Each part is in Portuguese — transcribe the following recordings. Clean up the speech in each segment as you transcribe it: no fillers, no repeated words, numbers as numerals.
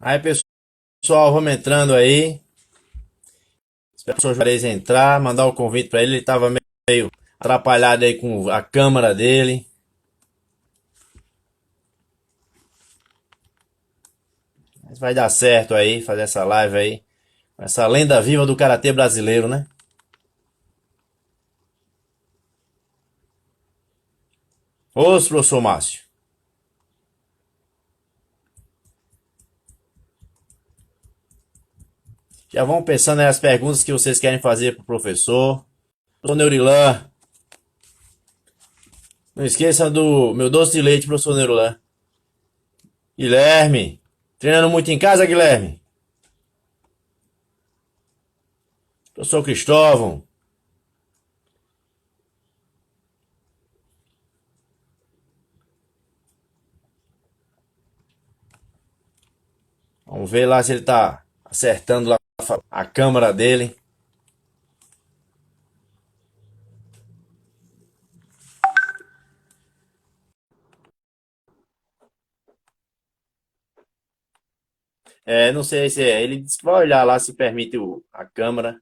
Aí, pessoal, vamos entrando aí. Espero o professor Juarez entrar, mandar o convite para ele. Ele estava meio atrapalhado aí com a câmera dele. Mas vai dar certo aí, fazer essa live aí. Essa lenda viva do karatê brasileiro, né? Ô, professor Márcio. Já vão pensando aí as perguntas que vocês querem fazer pro professor. Professor Neurilan, não esqueça do meu doce de leite, professor Neurilan. Guilherme, treinando muito em casa, Guilherme? Professor Cristóvão. Vamos ver lá se ele tá acertando lá a câmera dele. É, não sei se é. Ele disse que vai olhar lá se permite a câmera.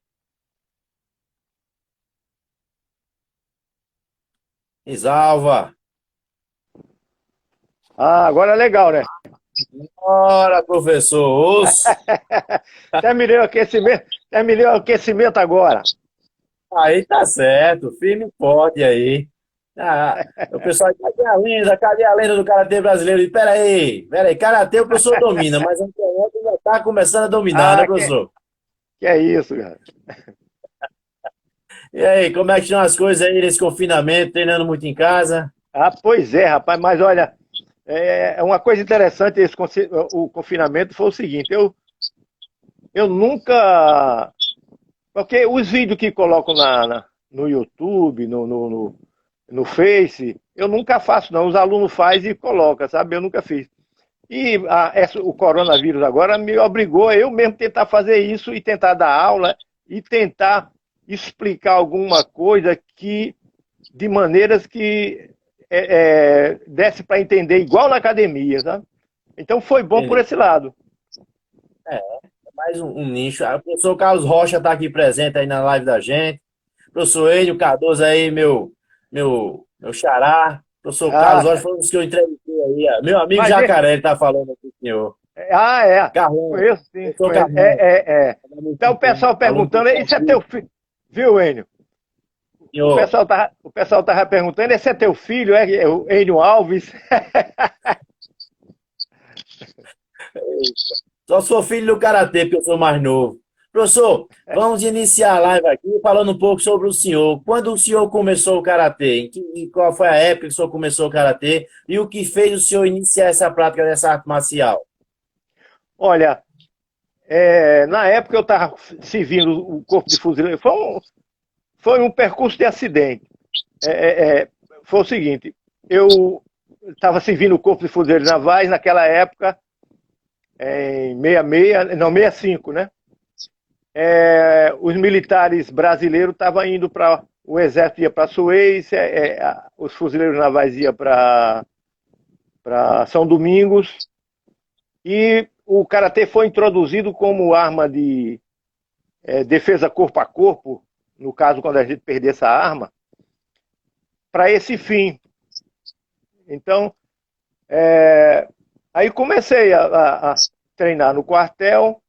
Isalva. Ah, agora é legal, né? Ora, professor. Os. Terminei o aquecimento agora. Aí tá certo. Firme e forte aí. Ah, o pessoal, cadê a lenda? Cadê a lenda do karatê brasileiro? E pera aí. Karatê o professor domina, mas a internet já tá começando a dominar, né, Ah, professor? que é isso, cara. E aí, como é que estão as coisas aí nesse confinamento, treinando muito em casa? Ah, pois é, rapaz, mas olha, é uma coisa interessante o confinamento foi o seguinte, eu nunca. Porque os vídeos que colocam no YouTube, no Face, eu nunca faço, não. Os alunos fazem e colocam, sabe? Eu nunca fiz. E o coronavírus agora me obrigou a eu mesmo tentar fazer isso e tentar dar aula e tentar explicar alguma coisa que de maneiras que desse para entender igual na academia, sabe? Então foi bom por Entendi. esse lado. É, mais um nicho. Ah, o professor Carlos Rocha está aqui presente aí na live da gente. Professor Enio Cardoso aí, meu xará. Professor Carlos Ah, Rocha foi um dos que eu entrevistei aí. Meu amigo mas Jacaré, ele tá falando aqui, senhor. conheço sim, Professor conheço. Carlão. Então o pessoal Aluno do perguntando, isso é teu Calbi. filho, viu, Enio? Senhor, O pessoal tava perguntando, esse é teu filho, é o Enio Alves? só sou filho do Karatê, porque eu sou mais novo. Professor, vamos iniciar a live aqui falando um pouco sobre o senhor. Quando o senhor começou o Karatê? Qual foi a época que o senhor começou o Karatê? E o que fez o senhor iniciar essa prática dessa arte marcial? Olha, na época eu estava servindo o corpo de fuzileiro, foi um percurso de acidente. É, é, é, Foi o seguinte, eu estava servindo o corpo de fuzileiros navais naquela época, em 66, não, 65, né? Os militares brasileiros estavam indo para. O exército ia para Suez, os fuzileiros navais iam para São Domingos, e o karatê foi introduzido como arma de defesa corpo a corpo, no caso, quando a gente perder essa arma, para esse fim. Então, aí comecei a treinar no quartel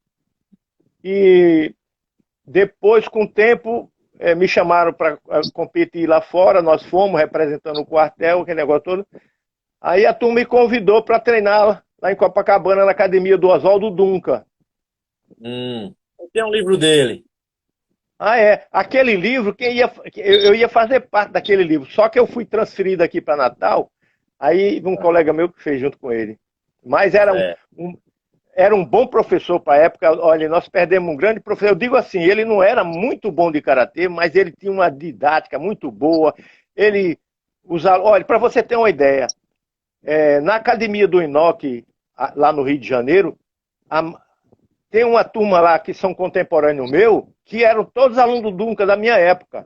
e depois, com o tempo, me chamaram para competir lá fora, nós fomos representando o quartel, aquele negócio todo. Aí a turma me convidou para treinar lá em Copacabana, na academia do Oswaldo Dunca. Tem um livro dele. Ah, é. Aquele livro, eu ia fazer parte daquele livro, só que eu fui transferido aqui para Natal, aí um colega meu que fez junto com ele. Mas É, um, era um bom professor para a época. Olha, nós perdemos um grande professor. Eu digo assim, ele não era muito bom de karatê, mas ele tinha uma didática muito boa. Ele usava. Olha, para você ter uma ideia, na academia do Inoque, lá no Rio de Janeiro, a- tem uma turma lá que são contemporâneos meu, que eram todos alunos do Dunca da minha época.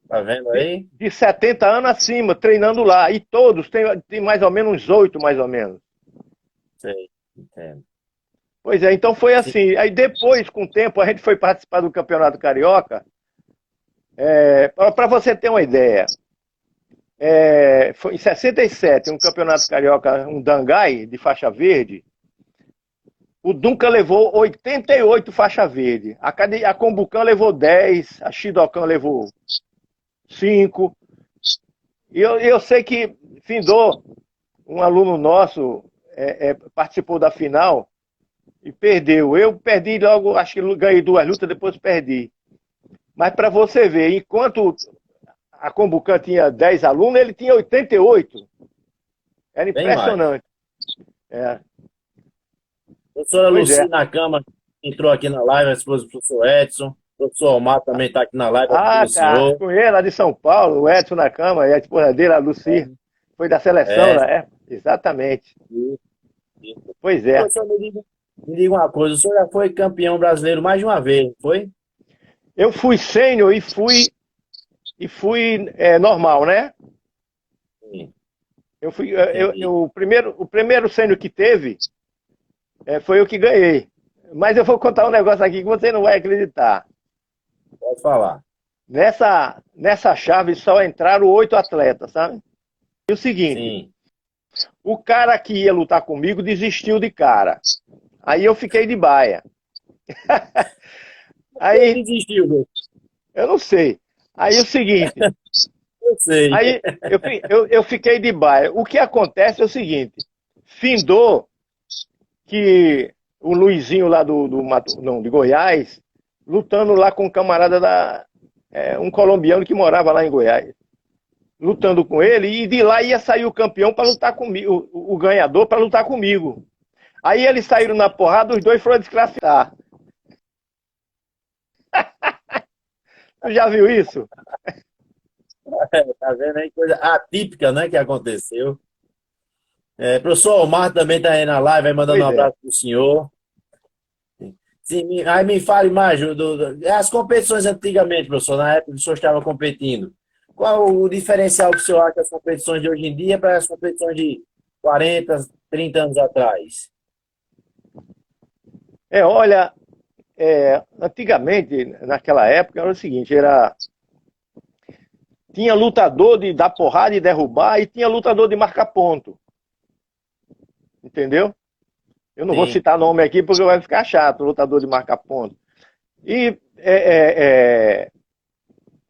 tá vendo De, aí? de 70 anos acima, treinando lá. E todos, tem mais ou menos uns 8, mais ou menos. Sei, entendo. Pois é, então foi Sim. assim. Aí depois, com o tempo, a gente foi participar do Campeonato Carioca. Para você ter uma ideia, foi em 67, um Campeonato Carioca, um Dangai de faixa verde. O Dunca levou 88 faixa verde. A Combucan levou 10, a Shidokan levou 5. E eu sei que findou, um aluno nosso participou da final e perdeu. Eu perdi logo, acho que ganhei 2 lutas, depois perdi. Mas para você ver, enquanto a Combucan tinha 10 alunos, ele tinha 88. Era Bem mais. impressionante. É, Professora pois Luci é. Nakama entrou aqui na live, a esposa do professor Edson. O professor Omar também está aqui na live, Ah, do cara, senhor. com ele lá de São Paulo, o Edson na cama, e a esposa dele, a Luci, foi da seleção, É, né? Exatamente. isso, isso. Pois é. Professor, me diga uma coisa, o senhor já foi campeão brasileiro mais de uma vez, não foi? Eu fui sênior e fui normal, né? Sim, Eu fui, entendi. o primeiro sênior que teve foi eu que ganhei. Mas eu vou contar um negócio aqui que você não vai acreditar. Pode falar. Nessa chave só entraram 8 atletas, sabe? E o seguinte, Sim. o cara que ia lutar comigo desistiu de cara. Aí eu fiquei de baia. Quem Aí, desistiu, meu? eu não sei. Aí o seguinte, Eu sei. aí eu fiquei de baia. O que acontece é o seguinte, findou que o Luizinho lá não, de Goiás, lutando lá com um camarada um colombiano que morava lá em Goiás, lutando com ele, e de lá ia sair o campeão para lutar comigo, o ganhador para lutar comigo. Aí eles saíram na porrada, os dois foram desclassificar. Tu já viu isso? Tá vendo aí? Coisa atípica, né, que aconteceu. Professor Omar também está aí na live, aí mandando um Pois é. abraço pro senhor. Sim, aí me fale mais, as competições antigamente, professor, na época que o senhor estava competindo. Qual o diferencial que o senhor acha das competições de hoje em dia para as competições de 40, 30 anos atrás? Olha, antigamente, naquela época, era o seguinte, tinha lutador de dar porrada e derrubar, e tinha lutador de marcar ponto, entendeu? Eu não vou Sim, citar nome aqui porque vai ficar chato, lutador de marcar ponto. E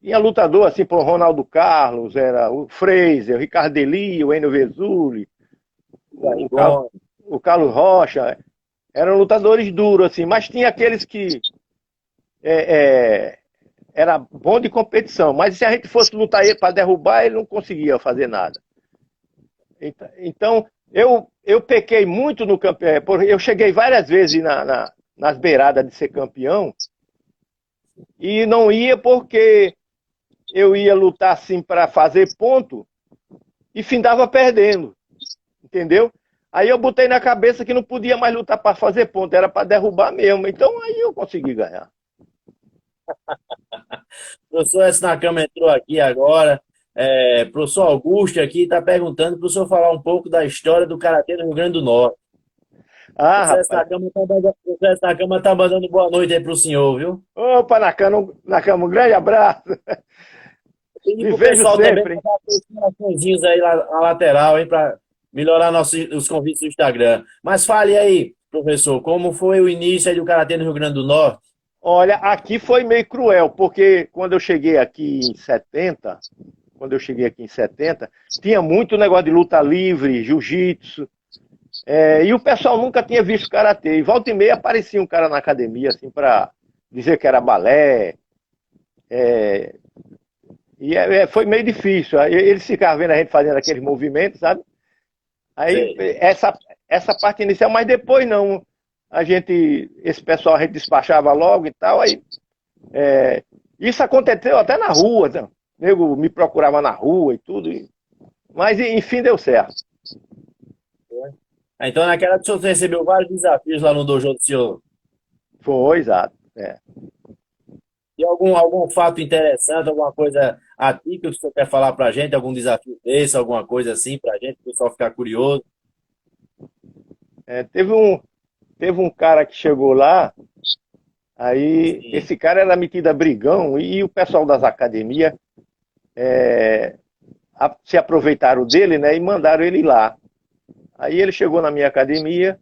tinha lutador assim, por Ronaldo Carlos, era o Fraser, o Ricardo Deli, o Enio Vezuli, o, o, Car- Barrigón, o Carlos Rocha, eram lutadores duros, assim, mas tinha aqueles que é, é, era bom de competição, mas se a gente fosse lutar ele para derrubar, ele não conseguia fazer nada. Então, eu pequei muito no campeão, eu cheguei várias vezes nas beiradas de ser campeão, e não ia porque eu ia lutar assim para fazer ponto e findava perdendo, entendeu? Aí eu botei na cabeça que não podia mais lutar para fazer ponto, era para derrubar mesmo. Então aí eu consegui ganhar. o professor S. Nakama entrou aqui agora. Professor Augusto aqui está perguntando para o senhor falar um pouco da história do Karatê no Rio Grande do Norte. O Ah, professor S. rapaz. Nakama está mandando boa noite aí para o senhor, viu? Opa, Nakama, um grande abraço. E Te para o vejo pessoal também sempre. mandar aqueles coraçõezinhos aí na lateral, hein, para melhorar os convites do Instagram. Mas fale aí, professor, como foi o início aí do Karatê no Rio Grande do Norte? Olha, aqui foi meio cruel, porque quando eu cheguei aqui em 70, tinha muito negócio de luta livre, jiu-jitsu, e o pessoal nunca tinha visto karatê. E volta e meia aparecia um cara na academia, assim, para dizer que era balé. Foi meio difícil. Aí eles ficavam vendo a gente fazendo aqueles movimentos, sabe? Aí Sei. essa parte inicial, mas depois não. Esse pessoal a gente despachava logo e tal. Aí isso aconteceu até na rua, né? O nego me procurava na rua e tudo. Mas enfim deu certo. Então, naquela que o senhor recebeu vários desafios lá no dojo do senhor. Foi, exato. E algum fato interessante, alguma coisa atípica que o senhor quer falar pra gente, algum desafio desse, alguma coisa assim pra gente, o pessoal ficar curioso? Teve teve um cara que chegou lá, aí Sim. esse cara era metido a brigão, e o pessoal das academias se aproveitaram dele, né, e mandaram ele lá. Aí ele chegou na minha academia,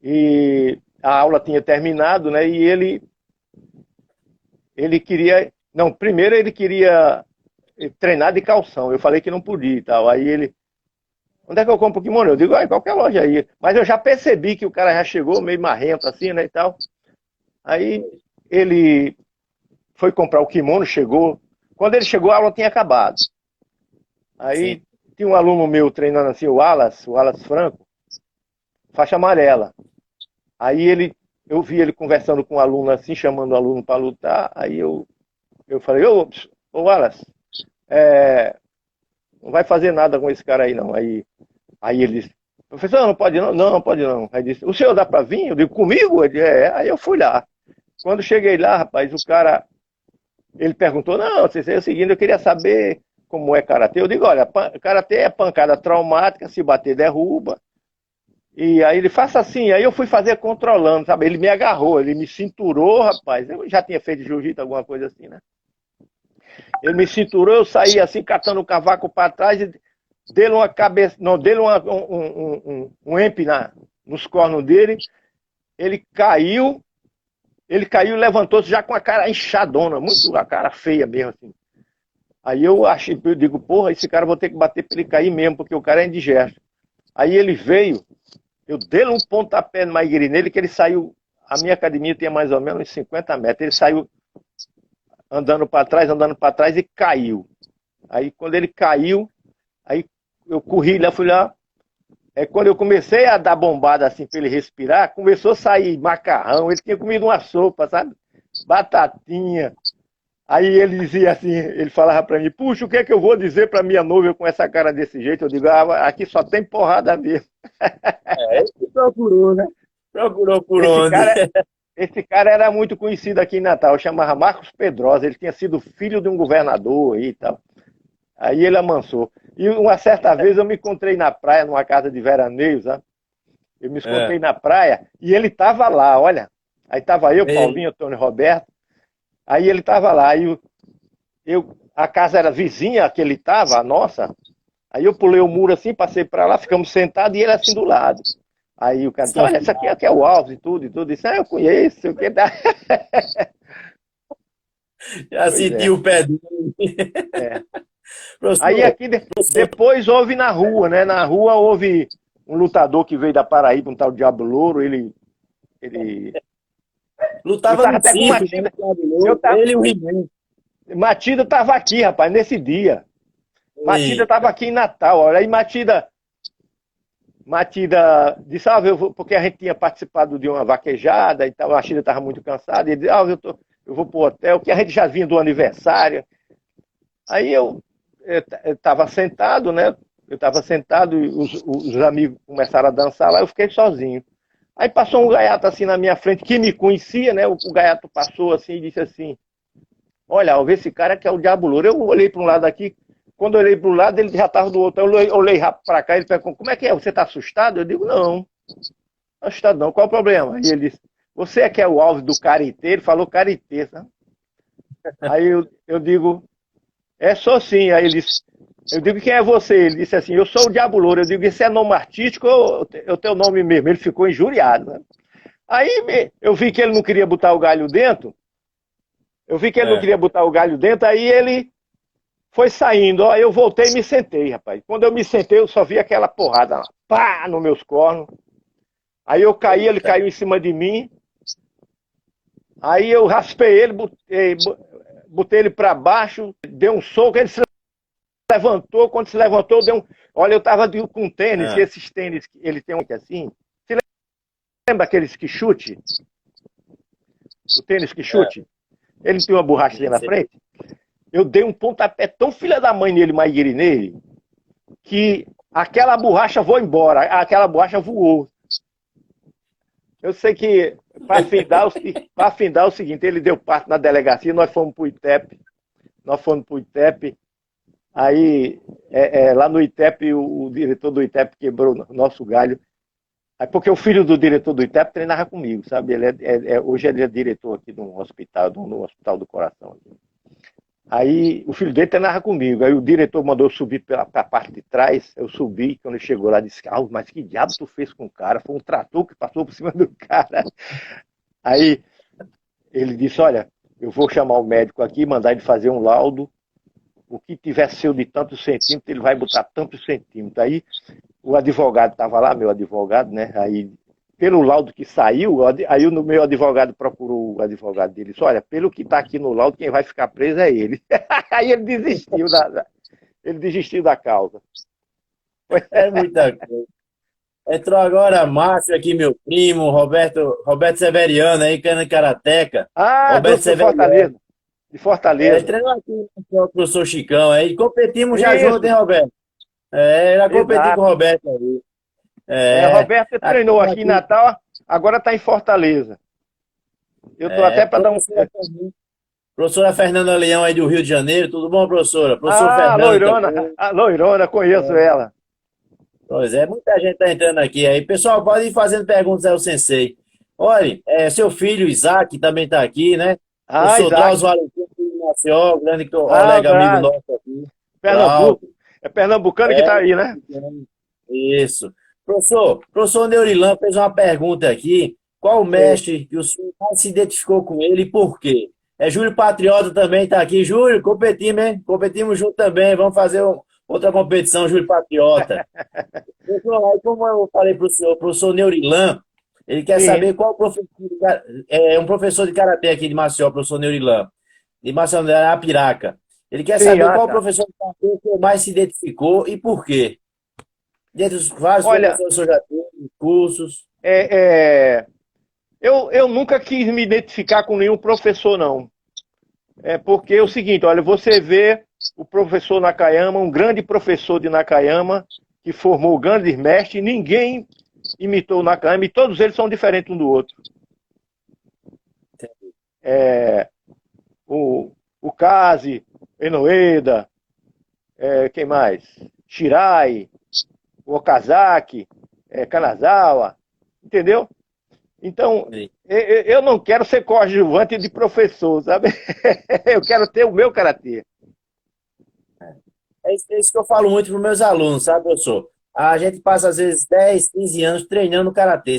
e a aula tinha terminado, né, e ele queria, não, primeiro ele queria treinar de calção, eu falei que não podia e tal, aí ele, onde é que eu compro o kimono? Eu digo, em qualquer loja aí, mas eu já percebi que o cara já chegou meio marrento assim, né, e tal, aí ele foi comprar o kimono, chegou, quando ele chegou a aula tinha acabado, Sim. aí tinha um aluno meu treinando assim, o Wallace Franco, faixa amarela, aí eu vi ele conversando com o aluno assim, chamando o aluno para lutar, aí eu falei, ô Wallace, é, não vai fazer nada com esse cara aí não. Aí ele disse, professor, não pode não? Não, não pode não. Aí disse, o senhor dá para vir? Eu digo, comigo? Ele, Aí eu fui lá. Quando cheguei lá, rapaz, o cara, ele perguntou, não, é o seguinte, eu queria saber como é karatê. Eu digo, olha, karatê é pancada traumática, se bater derruba. E aí ele, faça assim. Aí eu fui fazer controlando, sabe? Ele me agarrou, ele me cinturou, rapaz. Eu já tinha feito jiu-jitsu, alguma coisa assim, né? Ele me cinturou, eu saí assim, catando o cavaco para trás e dele uma cabeça, não, dele um empe nos cornos dele. Ele caiu, ele caiu e levantou-se já com a cara inchadona, muito a cara feia mesmo assim. Aí eu digo, porra, esse cara vou ter que bater para ele cair mesmo, porque o cara é indigesto. Aí ele veio, eu dei um pontapé no Maigiri nele, que ele saiu, a minha academia tinha mais ou menos uns 50 metros, ele saiu andando para trás e caiu. Aí quando ele caiu, aí eu corri lá, fui lá. Quando eu comecei a dar bombada assim para ele respirar, começou a sair macarrão, ele tinha comido uma sopa, sabe? Batatinha. Aí ele dizia assim, ele falava para mim, puxa, o que é que eu vou dizer para minha noiva com essa cara desse jeito? Eu digo, aqui só tem porrada mesmo. Ele procurou, né? Procurou por Esse onde? cara, esse cara era muito conhecido aqui em Natal, chamava Marcos Pedrosa, ele tinha sido filho de um governador e tal. Aí ele amansou. E uma certa vez eu me encontrei na praia, numa casa de veraneio, sabe? Eu me É. encontrei na praia e ele estava lá, olha. Aí estava eu, Ele, Paulinho, Antônio Roberto. Aí ele estava lá. Aí a casa era vizinha que ele estava, a nossa. Aí eu pulei o muro assim, passei para lá, ficamos sentados e ele assim do lado. Aí o cara disse, olha, essa aqui é o Alves e tudo, e tudo. Disse, eu conheço, o que dá. já Pois sentiu é, o pé dele. é. Aí Professor, aqui professor, depois houve na rua, né? Na rua houve um lutador que veio da Paraíba, um tal Diabo Louro, ele eu lutava tava no até com circo, né? Matida. Eu Cabuloso. tava, Ele e o He-Man. Matida tava aqui, rapaz, nesse dia. Matida tava Eita. aqui em Natal, olha. Aí Matida disse, porque a gente tinha participado de uma vaquejada e tal, a Matida tava muito cansada, e ele disse, eu vou pro hotel, que a gente já vinha do aniversário. Aí eu tava sentado, né? Eu tava sentado e os amigos começaram a dançar lá, eu fiquei sozinho. Aí passou um gaiato assim na minha frente, que me conhecia, né? O gaiato passou assim e disse assim, olha, Alves, esse cara que é o Diabo Louro. Eu olhei para um lado aqui, quando eu olhei para o lado, ele já estava do outro. Eu olhei rápido para cá, ele perguntou, como é que é? Você está assustado? Eu digo, não, assustado não, qual o problema? E ele disse, você é que é o Alves do Caritê? Ele falou Caritê, sabe? Aí eu digo, só sim. Aí ele disse, eu digo, quem é você? Ele disse assim, eu sou o Diabo Louro. Eu digo, esse é nome artístico ou é o teu nome mesmo? Ele ficou injuriado, né? Aí eu vi que ele não queria botar o galho dentro, É. aí ele foi saindo, ó, eu voltei e me sentei, rapaz. Quando eu me sentei, eu só vi aquela porrada lá, pá, nos meus cornos. Aí eu caí, ele Eita. caiu em cima de mim. Aí eu raspei ele, botei ele para baixo, dei um soco, ele se levantou. Quando se levantou, deu um. Olha, eu tava com tênis, e É. esses tênis, ele tem um que assim. Você lembra aqueles que chute? O tênis que É. chute? Ele tem uma borracha ali Sim, na sim. frente. Eu dei um pontapé tão filha da mãe nele, Maiguiri nele, que aquela borracha foi embora, aquela borracha voou. Eu sei que, para findar o seguinte, ele deu parte na delegacia, nós fomos para o ITEP, aí lá no ITEP, o diretor do ITEP quebrou o nosso galho, Aí, porque o filho do diretor do ITEP treinava comigo, sabe? Hoje ele é diretor aqui de um hospital, no Hospital do Coração. Aí o filho dele treinava comigo. Aí o diretor mandou eu subir para a parte de trás. Eu subi, quando ele chegou lá, disse: ah, mas que diabo tu fez com o cara? Foi um trator que passou por cima do cara. Aí ele disse: olha, eu vou chamar o médico aqui, mandar ele fazer um laudo. O que tiver seu de tantos centímetros, ele vai botar tantos centímetros. Aí o advogado estava lá, meu advogado, né? Aí, pelo laudo que saiu, aí o meu advogado procurou o advogado dele. Disse: olha, pelo que está aqui no laudo, quem vai ficar preso é ele. Aí ele desistiu da causa. É muita coisa. Entrou agora Márcio aqui, meu primo, Roberto Severiano aí, cana karateca. Ah, Roberto do Severiano. Fortaleza. De Fortaleza. Treinou aqui com o professor Chicão aí. Competimos já junto, hein, Isso, Roberto? Já competi com o exato. Roberto aí. Roberto Aqui, treinou aqui em aqui, Natal, agora está em Fortaleza. Eu estou até para dar um. professora Fernanda Leão aí do Rio de Janeiro. Tudo bom, professora? Professor Ah, Fernando também. A Loirona, conheço ela. Pois é, muita gente está entrando aqui aí. Pessoal, pode ir fazendo perguntas ao Sensei. Olha, seu filho Isaac também está aqui, né? Ah, Professor Isaac. Drauzio Valentim, filho do Maceió, grande Ah, colega, amigo Braz. nosso aqui. Pernambuco. Drauzio. É pernambucano que É, está aí, né? isso. Professor Neurilan fez uma pergunta aqui. Qual o Sei. mestre que o senhor mais se identificou com ele e por quê? Júlio Patriota também está aqui. Júlio, competimos, hein? Competimos junto também. Vamos fazer outra competição, Júlio Patriota. Professor, aí como eu falei para o senhor, professor Neurilan, ele quer Sim, saber qual professor, um professor de karatê aqui de Maceió, professor Neurilan, de Maceió, de Arapiraca. Ele quer sim, saber ah, qual tá. professor de karatê que mais se identificou e por quê. Dentre os vários Olha, professores que eu já tive, cursos. é, é, eu nunca quis me identificar com nenhum professor, não. É porque é o seguinte, olha, você vê o professor Nakayama, um grande professor de Nakayama, que formou grandes mestres, ninguém imitou o Nakayama, e todos eles são diferentes um do outro. É, o Kazi, Enoeda, quem mais? Shirai, o Okazaki, Kanazawa, entendeu? Então, eu não quero ser coadjuvante de professor, sabe? Eu quero ter o meu karatê. É isso que eu falo muito para os meus alunos, sabe, professor? A gente passa, às vezes, 10, 15 anos treinando karatê.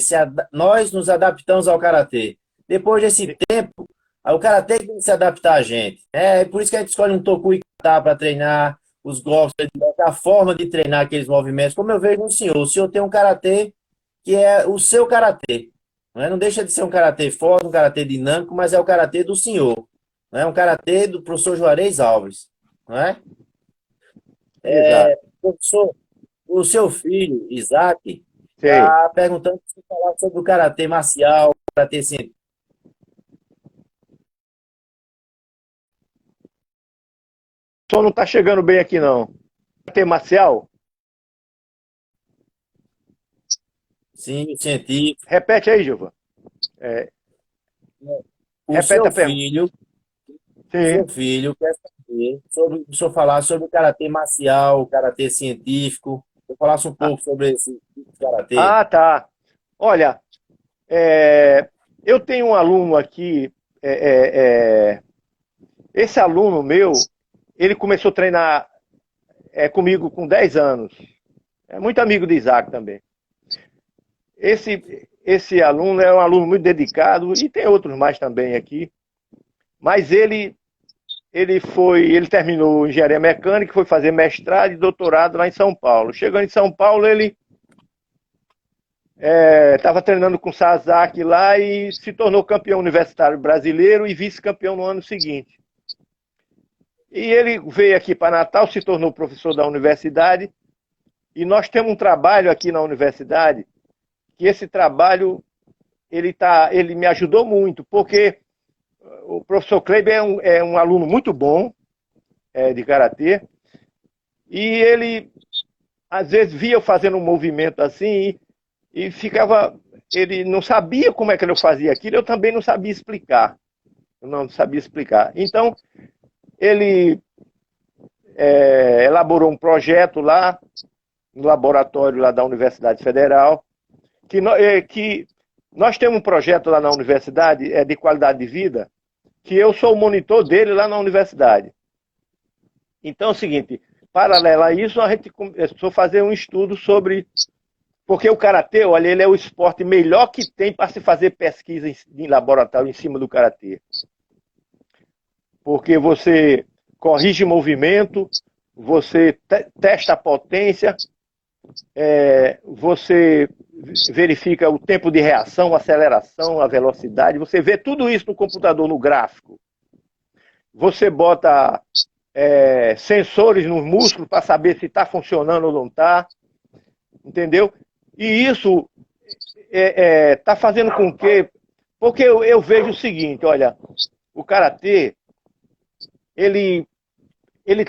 Nós nos adaptamos ao karatê. Depois desse tempo, aí o karatê tem que se adaptar a gente. É por isso que a gente escolhe um toku e kata para treinar os golpes, a forma de treinar aqueles movimentos. Como eu vejo no senhor, o senhor tem um karatê que é o seu karatê. Não deixa de ser um karatê forte, um karatê dinâmico, mas é o karatê do senhor. Não é um karatê do professor Juarez Alves. Não é? Exato. Professor, o seu filho, Isaac, Sei. está perguntando se você falar sobre o karatê marcial, karatê científico. O som não está chegando bem aqui, não. Karatê marcial? Sim, científico. Repete aí, Gilvan. É, O repete seu a pergunta. filho, Sim. quer saber sobre, o senhor falar sobre o karatê marcial, o karatê científico. Eu falasse um Ah, pouco sobre esse tipo de karatê. ah, tá. Olha, é, eu tenho um aluno aqui. Esse aluno meu, ele começou a treinar comigo com 10 anos. É muito amigo de Isaac também. Esse aluno é um aluno muito dedicado, e tem outros mais também aqui. Mas ele terminou engenharia mecânica, foi fazer mestrado e doutorado lá em São Paulo. Chegando em São Paulo, ele estava treinando com o Sasaki lá e se tornou campeão universitário brasileiro e vice-campeão no ano seguinte. E ele veio aqui para Natal, se tornou professor da universidade, e nós temos um trabalho aqui na universidade, que esse trabalho ele me ajudou muito, porque o professor Kleber é um aluno muito bom de karatê, e ele às vezes via eu fazendo um movimento assim e ficava, ele não sabia como é que eu fazia aquilo, eu também não sabia explicar. Eu não sabia explicar. Então, ele elaborou um projeto lá no laboratório lá da Universidade Federal, que nós temos um projeto lá na universidade de qualidade de vida, que eu sou o monitor dele lá na universidade. Então é o seguinte, paralelo a isso, a gente começou a fazer um estudo sobre... Porque o karatê, olha, ele é o esporte melhor que tem para se fazer pesquisa em laboratório em cima do karatê. Porque você corrige movimento, você testa a potência, você verifica o tempo de reação, a aceleração, a velocidade, você vê tudo isso no computador, no gráfico. Você bota sensores nos músculos para saber se está funcionando ou não está, entendeu? E isso está fazendo com que... Porque eu vejo o seguinte, olha, o karatê, ele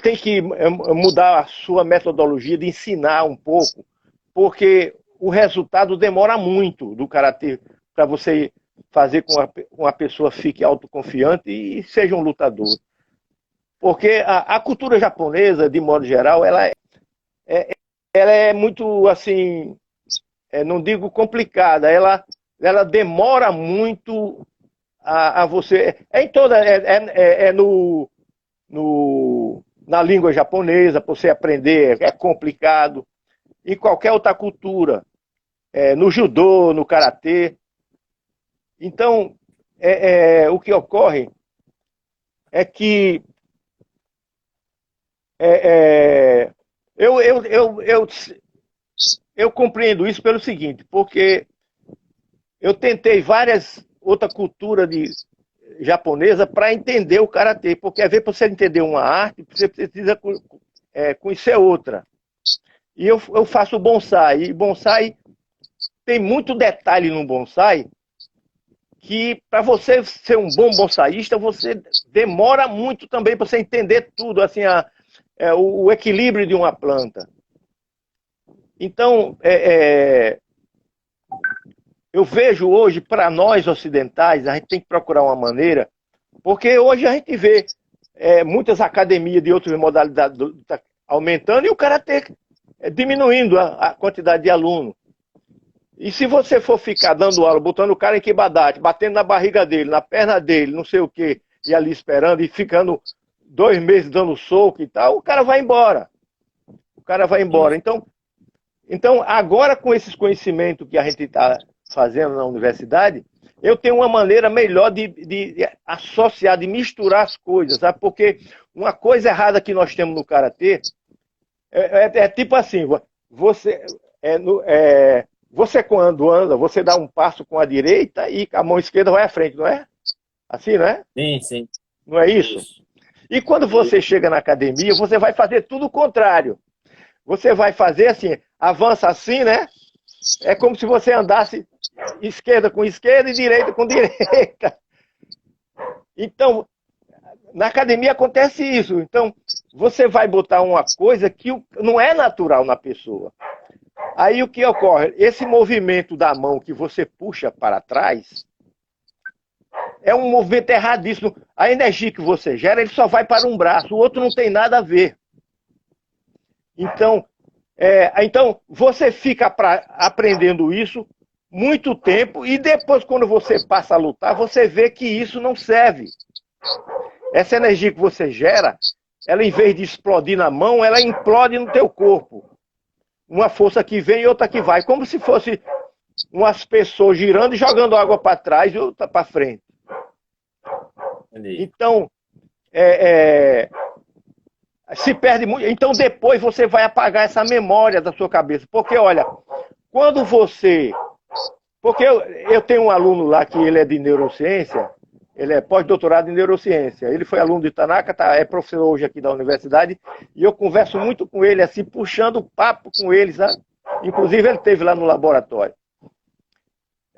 tem que mudar a sua metodologia de ensinar um pouco, porque o resultado demora muito do karatê para você fazer com que uma pessoa fique autoconfiante e seja um lutador. Porque a cultura japonesa, de modo geral, ela é muito, assim, não digo complicada, ela demora muito a você... na língua japonesa, para você aprender, é complicado. Em qualquer outra cultura, no judô, no karatê. Então, o que ocorre é que eu compreendo isso pelo seguinte, porque eu tentei várias outras culturas japonesa para entender o karatê, porque às vezes para você entender uma arte, você precisa conhecer outra. E eu faço bonsai, e bonsai tem muito detalhe no bonsai, que para você ser um bom bonsaísta, você demora muito também para você entender tudo, assim, o equilíbrio de uma planta. Então, eu vejo hoje, para nós ocidentais, a gente tem que procurar uma maneira, porque hoje a gente vê muitas academias de outras modalidades aumentando e o karatê diminuindo a quantidade de alunos. E se você for ficar dando aula, botando o cara em kibadate, batendo na barriga dele, na perna dele, não sei o quê, e ali esperando, e ficando 2 meses dando soco e tal, o cara vai embora. O cara vai embora. Então agora com esses conhecimentos que a gente está fazendo na universidade, eu tenho uma maneira melhor de associar, de misturar as coisas, sabe? Porque uma coisa errada que nós temos no karatê tipo assim, você quando anda, você dá um passo com a direita e a mão esquerda vai à frente, não é? Assim, não é? Sim, sim. Não é isso? E quando você chega na academia, você vai fazer tudo o contrário. Você vai fazer assim, avança assim, né? É como se você andasse esquerda com esquerda e direita com direita. Então, na academia acontece isso. Então, você vai botar uma coisa que não é natural na pessoa. Aí o que ocorre? Esse movimento da mão que você puxa para trás é um movimento erradíssimo. A energia que você gera, ele só vai para um braço, o outro não tem nada a ver. Então você fica aprendendo isso muito tempo e depois, quando você passa a lutar, você vê que isso não serve. Essa energia que você gera, ela em vez de explodir na mão, ela implode no teu corpo. Uma força que vem e outra que vai. Como se fosse umas pessoas girando e jogando água para trás e outra para frente. Então, se perde muito. Então depois você vai apagar essa memória da sua cabeça. Porque, olha, quando você... Porque eu tenho um aluno lá que ele é de neurociência, ele é pós-doutorado em neurociência. Ele foi aluno de Tanaka, é professor hoje aqui da universidade, e eu converso muito com ele, assim, puxando papo com ele, sabe? Inclusive ele esteve lá no laboratório.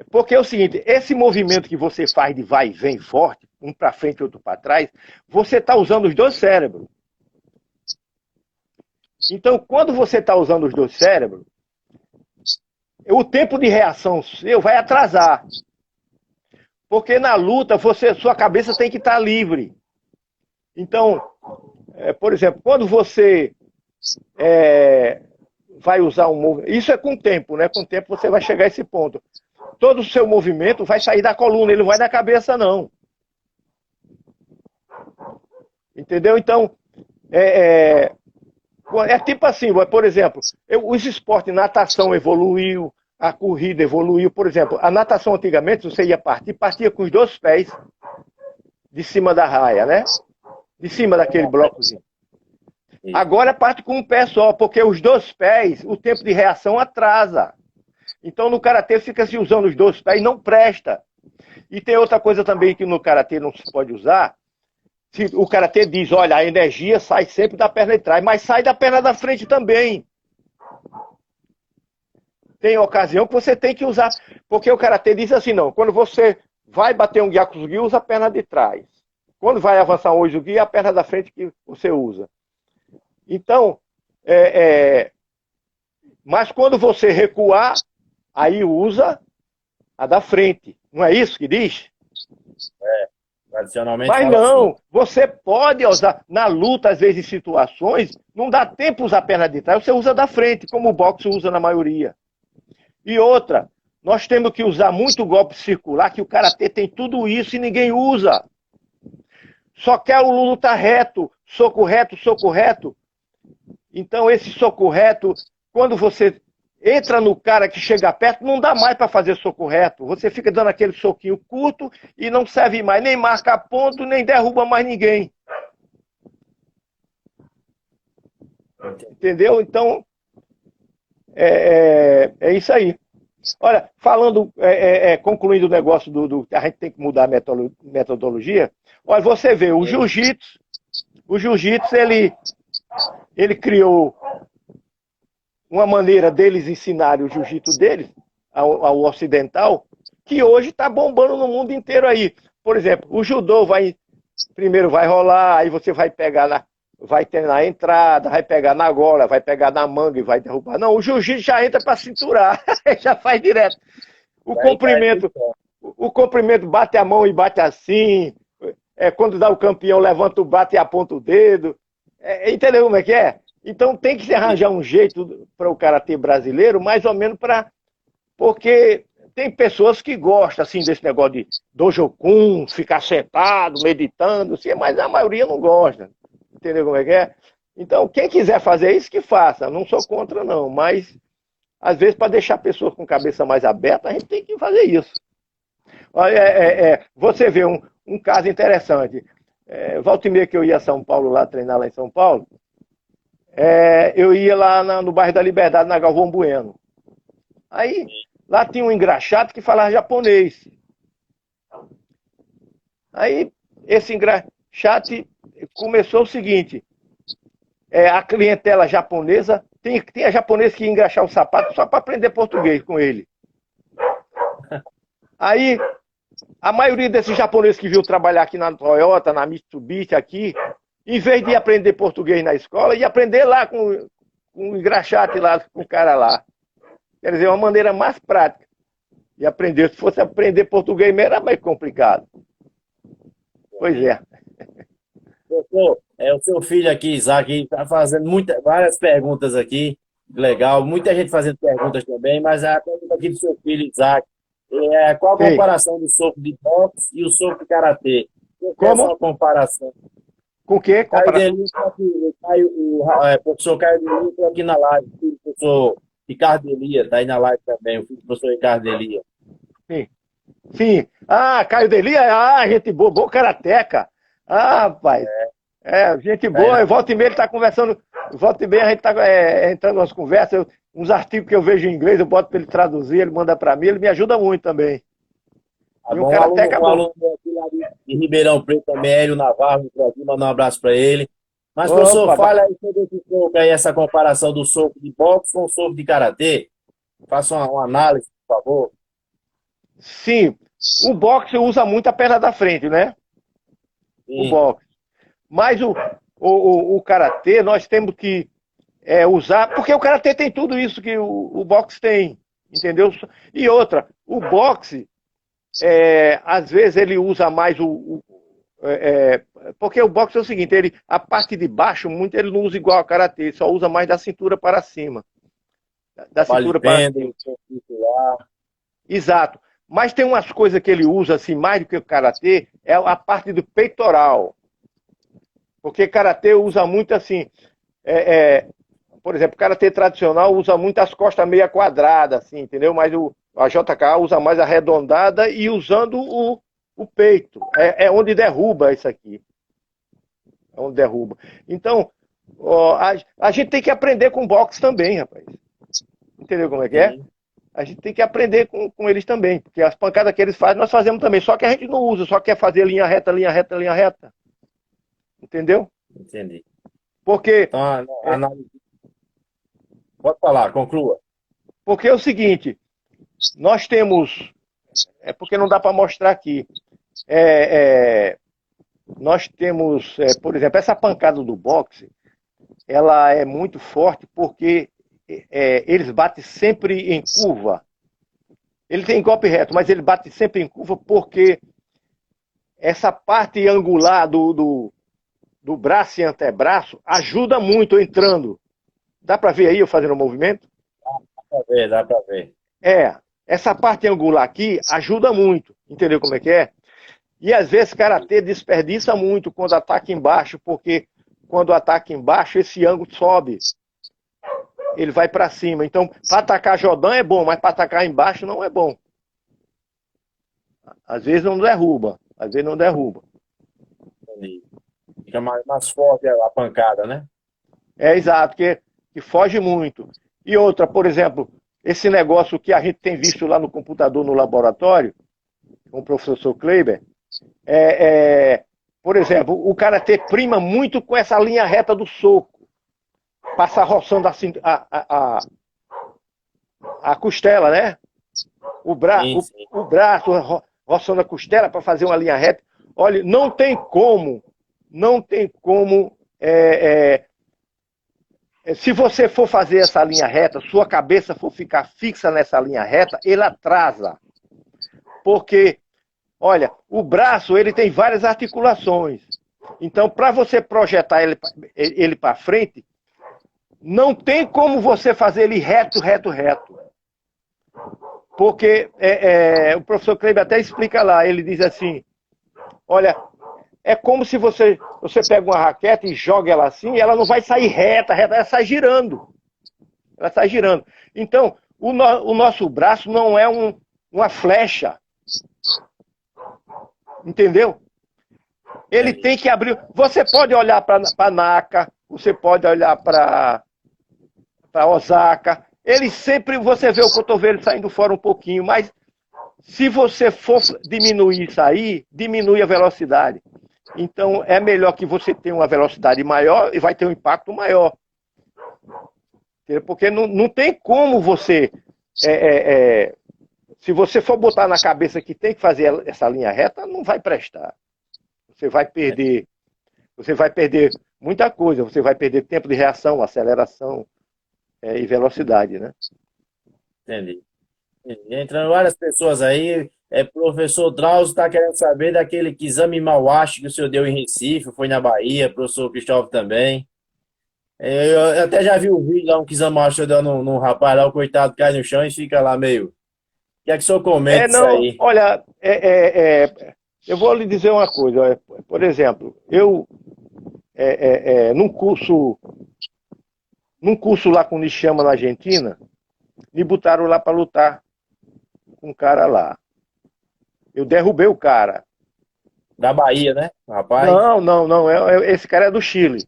Porque é o seguinte, esse movimento que você faz de vai e vem forte, um para frente e outro para trás, você está usando os dois cérebros. Então, quando você está usando os dois cérebros, o tempo de reação seu vai atrasar. Porque na luta, sua cabeça tem que estar livre. Então, por exemplo, quando você vai usar um movimento. Isso é com o tempo, né? Com o tempo você vai chegar a esse ponto. Todo o seu movimento vai sair da coluna, ele não vai da cabeça, não. Entendeu? Então, é tipo assim, por exemplo, os esportes, natação evoluiu, a corrida evoluiu. Por exemplo, a natação antigamente, você ia partia com os 2 pés de cima da raia, né? De cima daquele blocozinho. Agora parte com um pé só, porque os 2 pés, o tempo de reação atrasa. Então no karatê fica se usando os 2 pés, não presta. E tem outra coisa também que no karatê não se pode usar. O karatê diz, olha, a energia sai sempre da perna de trás, mas sai da perna da frente também. Tem ocasião que você tem que usar, porque o karatê diz assim, não, quando você vai bater um gyakuzugi, usa a perna de trás. Quando vai avançar um oizugi, é a perna da frente que você usa. Então, mas quando você recuar, aí usa a da frente. Não é isso que diz? Tradicionalmente Mas fala não, assim. você pode usar, na luta, às vezes, em situações, não dá tempo usar a perna de trás, você usa da frente, como o boxe usa na maioria. E outra, nós temos que usar muito golpe circular, que o karatê tem tudo isso e ninguém usa. Só quer o luta reto, soco reto, soco reto. Então esse soco reto, quando você entra no cara que chega perto, não dá mais para fazer soco reto. Você fica dando aquele soquinho curto e não serve mais, nem marca ponto, nem derruba mais ninguém. Entendeu? Então, é isso aí. Olha, falando, concluindo o negócio a gente tem que mudar a metodologia. Olha, você vê, o jiu-jitsu, ele criou uma maneira deles ensinarem o jiu-jitsu deles, ao ocidental, que hoje está bombando no mundo inteiro aí. Por exemplo, o judô primeiro vai rolar, aí você vai pegar vai ter na entrada, vai pegar na gola, vai pegar na manga e vai derrubar. Não, o jiu-jitsu já entra para cinturar, já faz direto. O comprimento bate a mão e bate assim. Quando dá o campeão, levanta o bate e aponta o dedo. Entendeu como é que é? Então tem que se arranjar um jeito para o karatê brasileiro, mais ou menos porque tem pessoas que gostam assim desse negócio de dojokun, ficar sentado, meditando, assim, mas a maioria não gosta. Entendeu como é que é? Então, quem quiser fazer isso, que faça. Não sou contra, não. Mas, às vezes, para deixar pessoas com cabeça mais aberta, a gente tem que fazer isso. Você vê um caso interessante. Volta e meia que eu ia a São Paulo, treinar lá em São Paulo, eu ia lá no bairro da Liberdade, na Galvão Bueno. Aí, lá tinha um engraxate que falava japonês. Aí, esse engraxate começou o seguinte, a clientela japonesa, tem a japonesa que ia engraxar o sapato só para aprender português com ele. Aí, a maioria desses japoneses que viu trabalhar aqui na Toyota, na Mitsubishi aqui, em vez de aprender português na escola, ia aprender lá com o engraxate lá, com o cara lá. Quer dizer, uma maneira mais prática de aprender. Se fosse aprender português mesmo, era mais complicado. Pois é. Doutor, o seu filho aqui, Isaac, está fazendo várias perguntas aqui. Legal, muita gente fazendo perguntas também, mas a pergunta aqui do seu filho, Isaac, qual a comparação do soco de boxe e o soco de karatê? Como? Essa comparação. Com o quê? O professor Caio Delio está aqui na live, o professor Ricardo Elia está aí na live também, o filho do professor Ricardo Elia. Sim. Ah, Caio Delia, gente boa, boa karateca. Ah, rapaz. Gente boa. Volta e meia ele está conversando. Volta e meia a gente está entrando nas conversas. Uns artigos que eu vejo em inglês, eu boto para ele traduzir, ele manda para mim, ele me ajuda muito também. E um aluno de Ribeirão Preto também, Hélio Navarro, mandar um abraço para ele. Mas, professor, fala aí sobre esse soco aí, essa comparação do soco de boxe com o soco de karatê. Faça uma análise, por favor. Sim, o boxe usa muito a perna da frente, né? Sim. O boxe. Mas o karatê nós temos que usar, porque o karatê tem tudo isso que o boxe tem, entendeu? E outra, o boxe, às vezes ele usa mais porque o boxe é o seguinte, a parte de baixo, muito ele não usa igual ao karatê, ele só usa mais da cintura para cima. da Vale cintura para cima. pêndulo, circular. Exato. Mas tem umas coisas que ele usa assim mais do que o karatê, é a parte do peitoral. Porque karatê usa muito assim, por exemplo, o karatê tradicional usa muito as costas meia quadradas, assim, entendeu? Mas a JK usa mais arredondada e usando o peito. É onde derruba isso aqui. É onde derruba. Então, ó, a gente tem que aprender com boxe também, rapaz. Entendeu como é que é? Sim, A gente tem que aprender com eles também. Porque as pancadas que eles fazem, nós fazemos também. Só que a gente não usa, só quer fazer linha reta, linha reta, linha reta. Entendeu? entendi. Porque Então, é, pode falar, conclua. porque é o seguinte, nós temos. É porque não dá para mostrar aqui. É, é, nós temos, por exemplo, essa pancada do boxe, ela é muito forte porque eles batem sempre em curva. Ele tem golpe reto, mas ele bate sempre em curva porque essa parte angular do braço e antebraço ajuda muito entrando. Dá para ver aí eu fazendo o movimento? Dá pra ver, dá pra ver. Essa parte angular aqui ajuda muito. Entendeu como é que é? E às vezes o karatê desperdiça muito quando ataca embaixo, porque quando ataca embaixo, esse ângulo sobe. Ele vai para cima. Então, para atacar Jodão é bom, mas para atacar embaixo não é bom. Às vezes não derruba. Às vezes não derruba. Entendi. Fica mais forte a pancada, né? É exato, que foge muito. E outra, por exemplo, esse negócio que a gente tem visto lá no computador, no laboratório, com o professor Kleiber, por exemplo, o karatê prima muito com essa linha reta do soco. Passar roçando assim, a costela, né? Sim, sim. O braço roçando a costela para fazer uma linha reta. Olha, não tem como. Se você for fazer essa linha reta, sua cabeça for ficar fixa nessa linha reta, ele atrasa. Porque, olha, o braço ele tem várias articulações. Então, para você projetar ele para frente, não tem como você fazer ele reto, reto, reto. Porque o professor Kleber até explica lá, ele diz assim, olha, é como se você pega uma raquete e joga ela assim, e ela não vai sair reta, reta, ela sai girando. Ela sai girando. Então, o nosso braço não é uma flecha. Entendeu? Ele Entendi. tem que abrir. Você pode olhar para Naka, você pode olhar para Osaka. Ele sempre, você vê o cotovelo saindo fora um pouquinho, mas se você for diminuir isso aí, diminui a velocidade. Então é melhor que você tenha uma velocidade maior e vai ter um impacto maior. Porque não tem como você. Se você for botar na cabeça que tem que fazer essa linha reta, não vai prestar. Você vai perder. Você vai perder muita coisa. Você vai perder tempo de reação, aceleração e velocidade, né? Entendi. Entrando várias pessoas aí, professor Drauzio está querendo saber daquele exame Mauache que o senhor deu em Recife, foi na Bahia, professor Cristóvão também. Eu até já vi o vídeo lá, um exame Mauache que o senhor deu num rapaz lá, o coitado cai no chão e fica lá meio. O que é que o senhor comenta isso Não, aí? olha, eu vou lhe dizer uma coisa. Por exemplo, eu, num curso lá com o Nishama na Argentina, me botaram lá para lutar com um cara lá. Eu derrubei o cara. Da Bahia, né, rapaz? Não, esse cara é do Chile.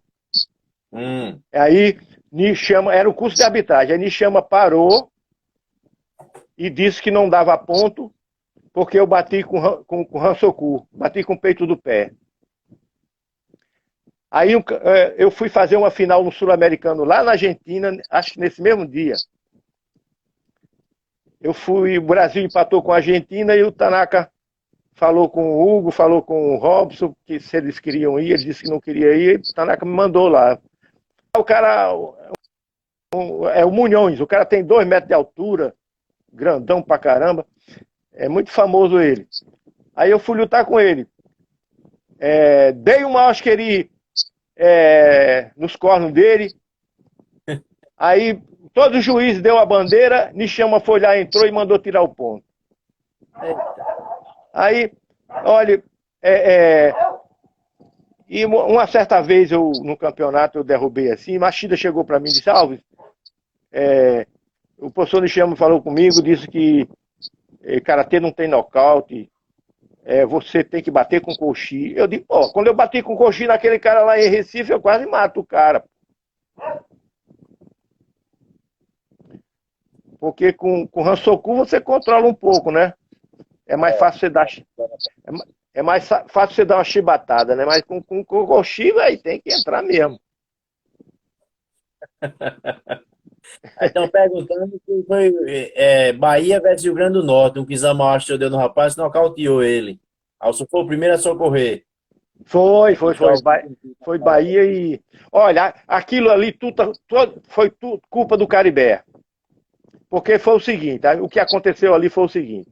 Hum, Aí, Nishama, era o curso de arbitragem. Aí Nishama parou e disse que não dava ponto porque eu bati com Hansoku, bati com o peito do pé. Aí eu fui fazer uma final no Sul-Americano lá na Argentina, acho que nesse mesmo dia. O Brasil empatou com a Argentina e o Tanaka falou com o Hugo, falou com o Robson, que se eles queriam ir, ele disse que não queria ir, e o Tanaka me mandou lá. O cara é o Munhões, o cara tem 2 metros de altura, grandão pra caramba, é muito famoso ele. Aí eu fui lutar com ele. Dei uma asqueri nos cornos dele, aí todo juiz deu a bandeira, Nishiyama foi lá, entrou e mandou tirar o ponto. Aí, olha, e uma certa vez no campeonato eu derrubei assim, Machida chegou para mim e disse, Alves, o professor Nishiyama falou comigo, disse que karatê não tem nocaute, você tem que bater com coxi. Eu digo, pô, quando eu bati com coxi naquele cara lá em Recife, eu quase mato o cara. Porque com Hansoku você controla um pouco, né? É mais fácil você dar. É mais fácil você dar uma chibatada, né? Mas com coxi, aí tem que entrar mesmo. Aí estão perguntando que foi Bahia versus Rio Grande do Norte. Um Kizama Astro deu no rapaz e nocauteou ele. Aí você foi o primeiro a socorrer. Foi. Foi Bahia e. Olha, aquilo ali foi tudo culpa do Caribé. Porque foi o seguinte, o que aconteceu ali foi o seguinte.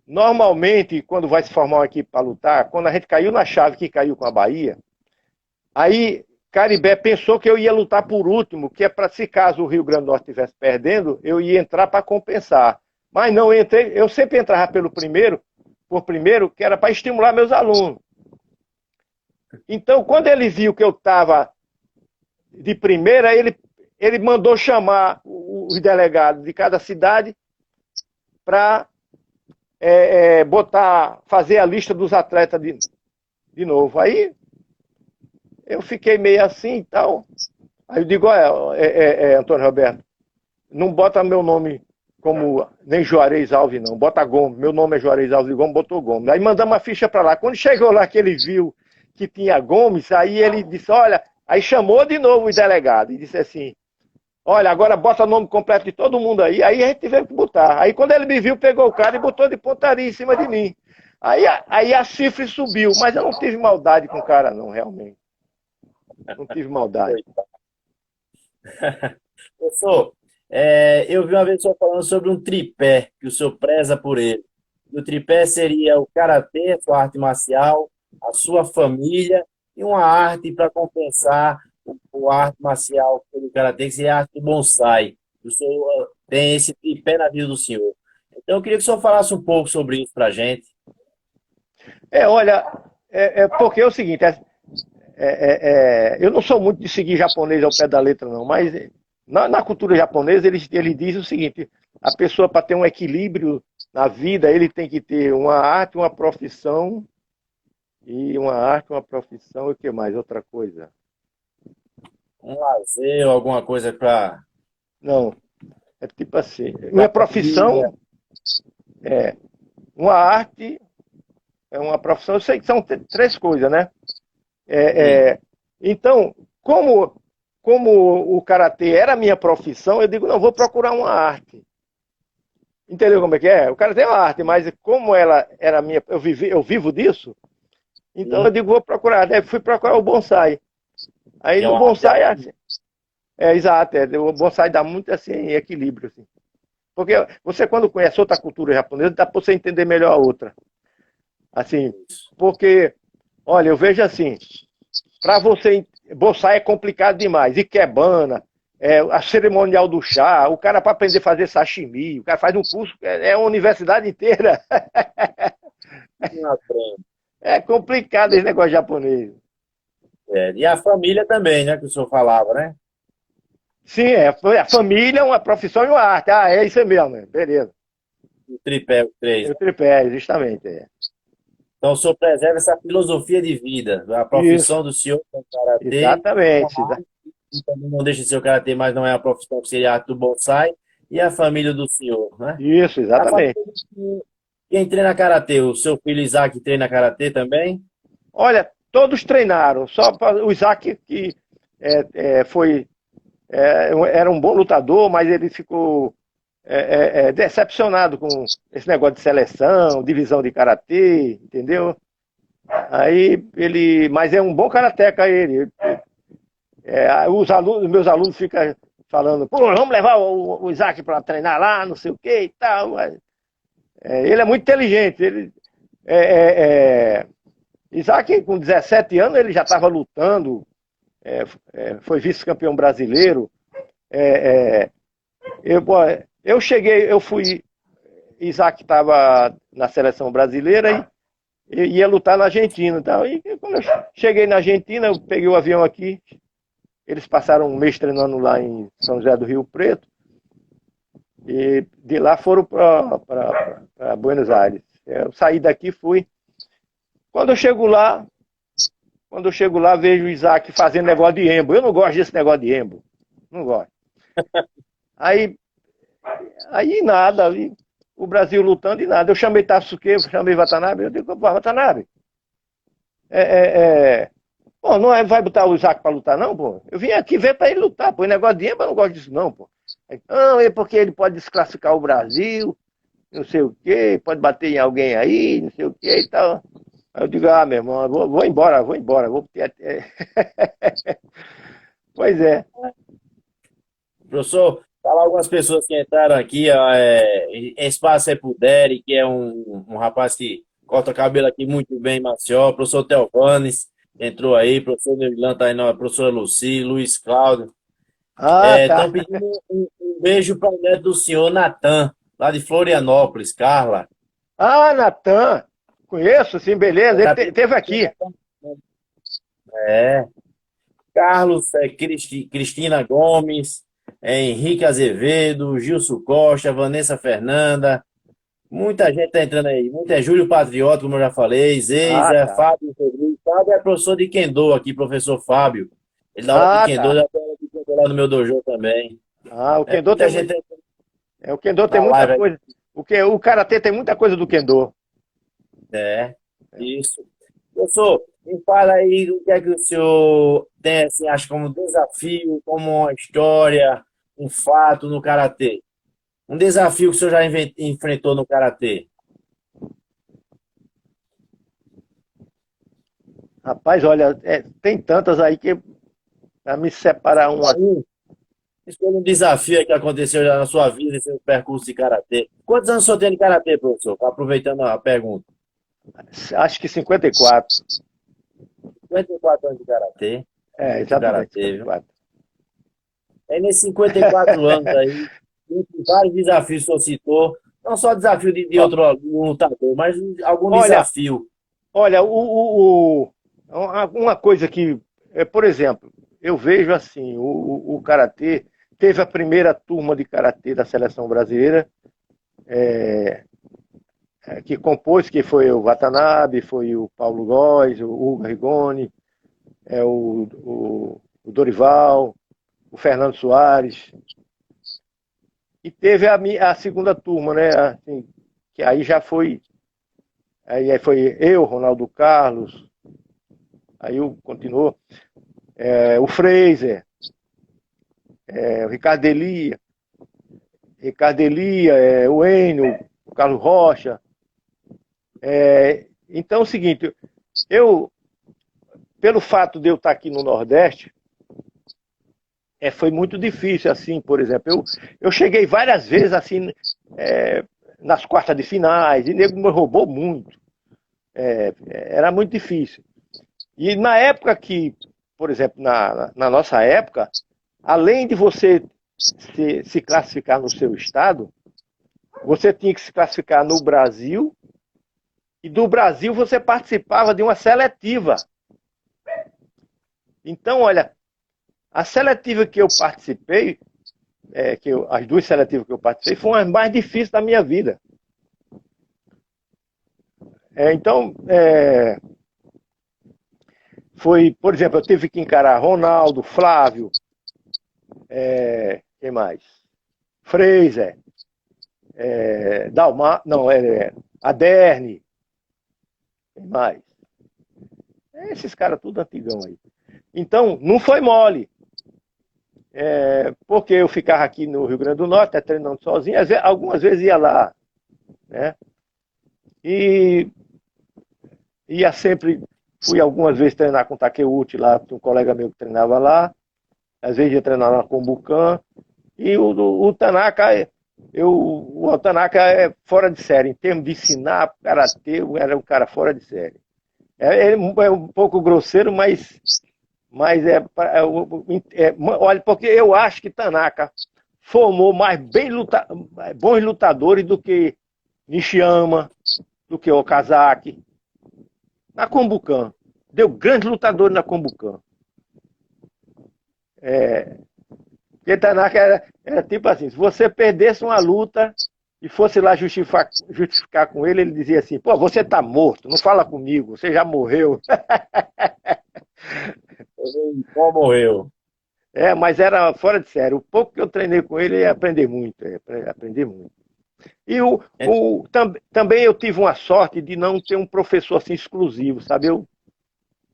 Normalmente, quando vai se formar uma equipe para lutar, quando a gente caiu na chave que caiu com a Bahia, aí Caribé pensou que eu ia lutar por último, que é para se caso o Rio Grande do Norte estivesse perdendo, eu ia entrar para compensar. Mas não entrei, eu sempre entrava por primeiro, que era para estimular meus alunos. Então, quando ele viu que eu estava de primeira, ele mandou chamar os delegados de cada cidade para fazer a lista dos atletas de novo. Aí eu fiquei meio assim e tal. Aí eu digo, Antônio Roberto, não bota meu nome como nem Juarez Alves, não. Bota Gomes. Meu nome é Juarez Alves de Gomes, botou Gomes. Aí mandamos a ficha para lá. Quando chegou lá que ele viu que tinha Gomes, aí ele disse, olha, aí chamou de novo o delegado e disse assim, olha, agora bota o nome completo de todo mundo aí. Aí a gente teve que botar. Aí quando ele me viu, pegou o cara e botou de pontaria em cima de mim. Aí a cifra subiu, mas eu não tive maldade com o cara, não, realmente. Não tive maldade. Professor, eu vi uma vez o senhor falando sobre um tripé, que o senhor preza por ele. E o tripé seria o karatê, a sua arte marcial, a sua família e uma arte para compensar o arte marcial pelo karatê, que seria a arte do bonsai. O senhor tem esse tripé na vida do senhor. Então eu queria que o senhor falasse um pouco sobre isso para a gente. Olha, porque é o seguinte, eu não sou muito de seguir japonês ao pé da letra, não, mas na cultura japonesa ele diz o seguinte, a pessoa para ter um equilíbrio na vida, ele tem que ter uma arte, uma profissão, e uma arte, uma profissão, e o que mais? Outra coisa? Um lazer ou alguma coisa para... Não, é tipo assim, minha profissão uma arte, uma profissão, eu sei que são três coisas, né? Então, como o karatê era a minha profissão, eu digo, não, vou procurar uma arte. Entendeu como é que é? O karatê é uma arte, mas como ela era minha, eu vivo disso, então eu digo, vou procurar. Daí fui procurar o bonsai. Aí no bonsai, assim, exato, o bonsai dá muito assim, equilíbrio. Assim. Porque você, quando conhece outra cultura japonesa, dá para você entender melhor a outra. Assim, porque, olha, eu vejo assim, para você, bonsai é complicado demais. Ikebana, a cerimonial do chá, o cara para aprender a fazer sashimi, o cara faz um curso, é uma universidade inteira. É complicado esse negócio japonês. E a família também, né, que o senhor falava, né? Sim, a família, uma profissão e uma arte. Ah, é isso mesmo, beleza. O tripé, os três. O tripé, justamente. Então o senhor preserva essa filosofia de vida, a profissão do senhor com karatê. Exatamente. E também não deixa de ser o karatê, mas não é a profissão que seria a arte do bonsai, e a família do senhor, né? Isso, exatamente. Quem treina karatê? O seu filho Isaac treina karatê também? Olha, todos treinaram, só o Isaac que era um bom lutador, mas ele ficou decepcionado com esse negócio de seleção, divisão de karatê, entendeu? Aí mas é um bom karateca ele. Meus alunos ficam falando, pô, vamos levar o Isaac para treinar lá, não sei o que e tal. Ele é muito inteligente. Isaac, com 17 anos, ele já estava lutando foi vice-campeão brasileiro. É, é, eu cheguei, eu fui. Isaac estava na seleção brasileira e ia lutar na Argentina. Então, e quando eu cheguei na Argentina, eu peguei o avião aqui. Eles passaram um mês treinando lá em São José do Rio Preto. E de lá foram para Buenos Aires. Eu saí daqui, fui. Quando eu chego lá, vejo o Isaac fazendo negócio de embo. Eu não gosto desse negócio de embo. Não gosto. Aí, aí nada, ali, o Brasil lutando e nada. Eu chamei Tatsuki, eu chamei Watanabe, eu digo, Watanabe, pô, não vai botar o Isaac para lutar não, pô? Eu vim aqui ver para ele lutar, pô, negócio de embo eu não gosto disso não, pô. Aí, não, é porque ele pode desclassificar o Brasil, não sei o quê, pode bater em alguém aí, não sei o quê e tal. Aí eu digo, meu irmão, vou embora, vou ter... Pois é. Professor, falar algumas pessoas que entraram aqui, ó, Espaço é pro Derek, que é um rapaz que corta cabelo aqui muito bem, Maceió, professor Teofanes entrou aí, professor Neulan tá aí, professora Luci, Luiz Cláudio. Ah, Estão tá. pedindo um beijo para o neto do senhor Natan, lá de Florianópolis, Carla. Ah, Natan, conheço, sim, beleza, ele Tá teve aqui. É, Carlos, Cristina Gomes, Henrique Azevedo, Gilson Costa, Vanessa Fernanda, muita gente está entrando aí, Júlio Patriota, como eu já falei, Ah, Zeisa, tá. Fábio Rodrigues, Fábio é professor de Kendo aqui, professor Fábio, ele dá aula de Ah, Kendo, tá. já tem aula de Kendo lá no meu dojo também. Ah, o Kendo tem Muita muito. gente entrando O Kendo tem na muita live coisa. O Karatê tem muita coisa do Kendo. É, isso. Professor, me fala aí o que é que o senhor tem, assim, acha como desafio, como uma história, um fato no karatê. Um desafio que o senhor já enfrentou no karatê. Rapaz, olha, tem tantas aí que para me separar Escolha uma. um, escolha um desafio que aconteceu já na sua vida, em seu percurso de karatê. Quantos anos o senhor tem de karatê, professor? Aproveitando a pergunta. Acho que 54. 54 anos de karatê, muito Exatamente, karatê, viu? 54. Aí nesses 54 anos aí, entre vários desafios que o senhor citou, não só desafio de Ó, outro lutador, mas algum olha, desafio. olha, uma coisa que, por exemplo, eu vejo assim, o Karatê teve a primeira turma de Karatê da seleção brasileira, que compôs, que foi o Watanabe, foi o Paulo Góes, o Hugo Rigoni, o Dorival, o Fernando Soares, e teve a segunda turma, né? Assim, que aí já foi, aí foi eu, Ronaldo Carlos, aí continuou, o Fraser, o Ricardo Elia, o Enio, o Carlos Rocha. Então é o seguinte, eu, pelo fato de eu estar aqui no Nordeste, foi muito difícil, assim, por exemplo. Eu cheguei várias vezes, assim, nas quartas de finais, e o nego me roubou muito. Era muito difícil. E na época que, por exemplo, na nossa época, além de você se classificar no seu estado, você tinha que se classificar no Brasil, e do Brasil você participava de uma seletiva. Então, olha, a seletiva que eu participei, as duas seletivas que eu participei, foram as mais difíceis da minha vida. Então, foi, por exemplo, eu tive que encarar Ronaldo, Flávio, quem mais? Fraser, Dalmar, não, Aderne, quem mais? Esses caras tudo antigão aí. Então, não foi mole. Porque eu ficava aqui no Rio Grande do Norte, treinando sozinho, algumas vezes ia lá, né? E ia sempre, fui algumas vezes treinar com o Takeuchi lá, tinha um colega meu que treinava lá, às vezes ia treinar lá com o Bucan, e o Tanaka, o Tanaka é fora de série, em termos de ensinar karatê, era um cara fora de série. Ele é um pouco grosseiro, mas Mas olha, porque eu acho que Tanaka formou bons lutadores do que Nishiyama, do que Okazaki, na Kombukan. Deu grandes lutadores na Kombukan. Porque Tanaka era tipo assim, se você perdesse uma luta e fosse lá justificar com ele, ele dizia assim, pô, você tá morto, não fala comigo, você já morreu. Como morreu. Mas era fora de sério. O pouco que eu treinei com ele, ia aprender muito. Aprender muito. E também eu tive uma sorte de não ter um professor assim exclusivo, sabe? Eu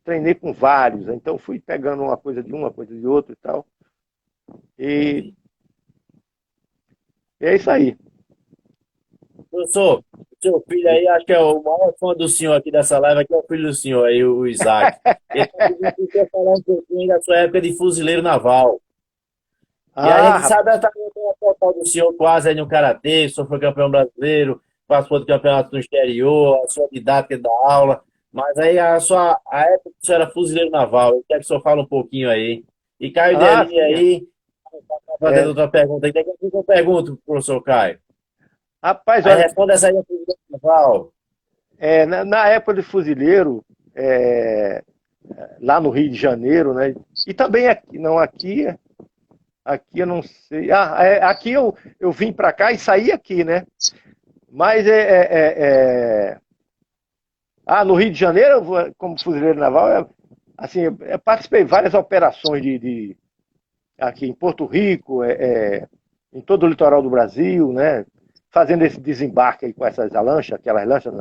treinei com vários, então fui pegando uma coisa de um, uma coisa de outro e tal. E é isso aí. Professor, o seu filho aí, acho que é o maior fã do senhor aqui dessa live, aqui é o filho do senhor aí, o Isaac. Ele tá pedindo que você falar um pouquinho da sua época de fuzileiro naval. E a Ah, gente sabe a trajetória total do senhor quase aí no Karatê, o senhor foi campeão brasileiro, participou do campeonato no exterior, a sua didática da aula, mas aí a época que o senhor era fuzileiro naval, eu quero que o senhor fale um pouquinho aí. E Caio Deli sim. aí, tá fazendo É. outra pergunta aí, daqui a pouco eu pergunto, professor Caio. Rapaz, Aí olha, responde essa aí, fuzileiro naval. na época de fuzileiro, lá no Rio de Janeiro, né? E também aqui, não, aqui eu não sei. Aqui eu vim para cá e saí aqui, né? Mas no Rio de Janeiro, como fuzileiro naval, assim, eu participei de várias operações aqui em Porto Rico, em todo o litoral do Brasil, né? Fazendo esse desembarque aí com essas lanchas, aquelas lanchas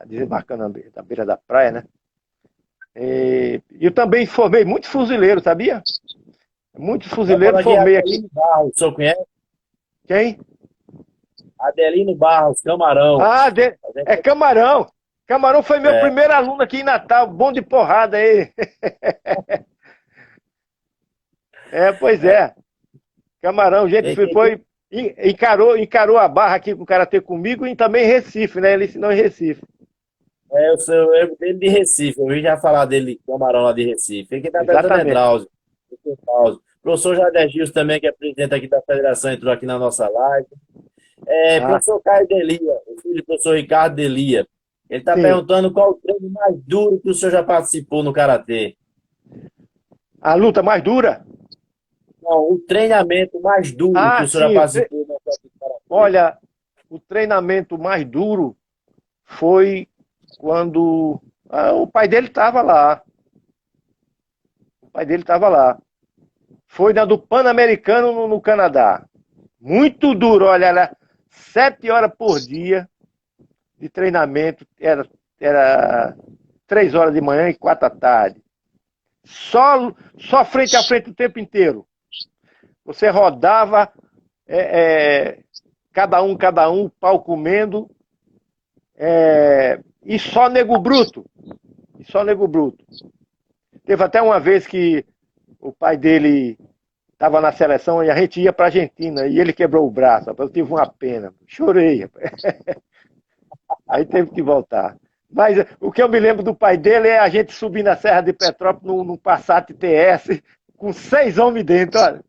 desembarcando na beira da praia, né? E eu também formei muito fuzileiro, sabia? Muito Tá fuzileiro falando aqui formei aqui. Adelino Barros, o senhor conhece? Quem? Adelino Barros, Camarão. Ah, A gente- é Camarão. Camarão foi meu É, primeiro aluno aqui em Natal, bom de porrada aí. Pois é. é. Camarão, gente foi, encarou a barra aqui com o Karatê comigo e também em Recife, né? Ele ensinou em Recife. Eu dele de Recife, eu ouvi já falar dele, Camarão lá de Recife. Quem tá perguntando é Exatamente. Drauzio. Drauzio. Professor Jader Gils também, que é presidente aqui da federação, entrou aqui na nossa live. Ah, Professor Caio Delia, o filho do professor Ricardo Delia. Ele está sim. perguntando qual o treino mais duro que o senhor já participou no Karatê. A luta mais dura? Não, o treinamento mais duro que Ah, o senhor já sim. participou no Karatê. Olha, o treinamento mais duro foi quando o pai dele estava lá. O pai dele estava lá. Foi na do Pan-Americano no Canadá. Muito duro, olha, era 7 horas por dia de treinamento, era 3 horas de manhã e 4 da tarde. Só frente a frente o tempo inteiro. Você rodava, cada um, pau comendo, e só nego bruto. E só nego bruto. Teve até uma vez que o pai dele estava na seleção e a gente ia para a Argentina e ele quebrou o braço. Rapaz, eu tive uma pena. Chorei. Rapaz. Aí teve que voltar. Mas o que eu me lembro do pai dele é a gente subir na Serra de Petrópolis no Passat TS com 6 homens dentro. Olha.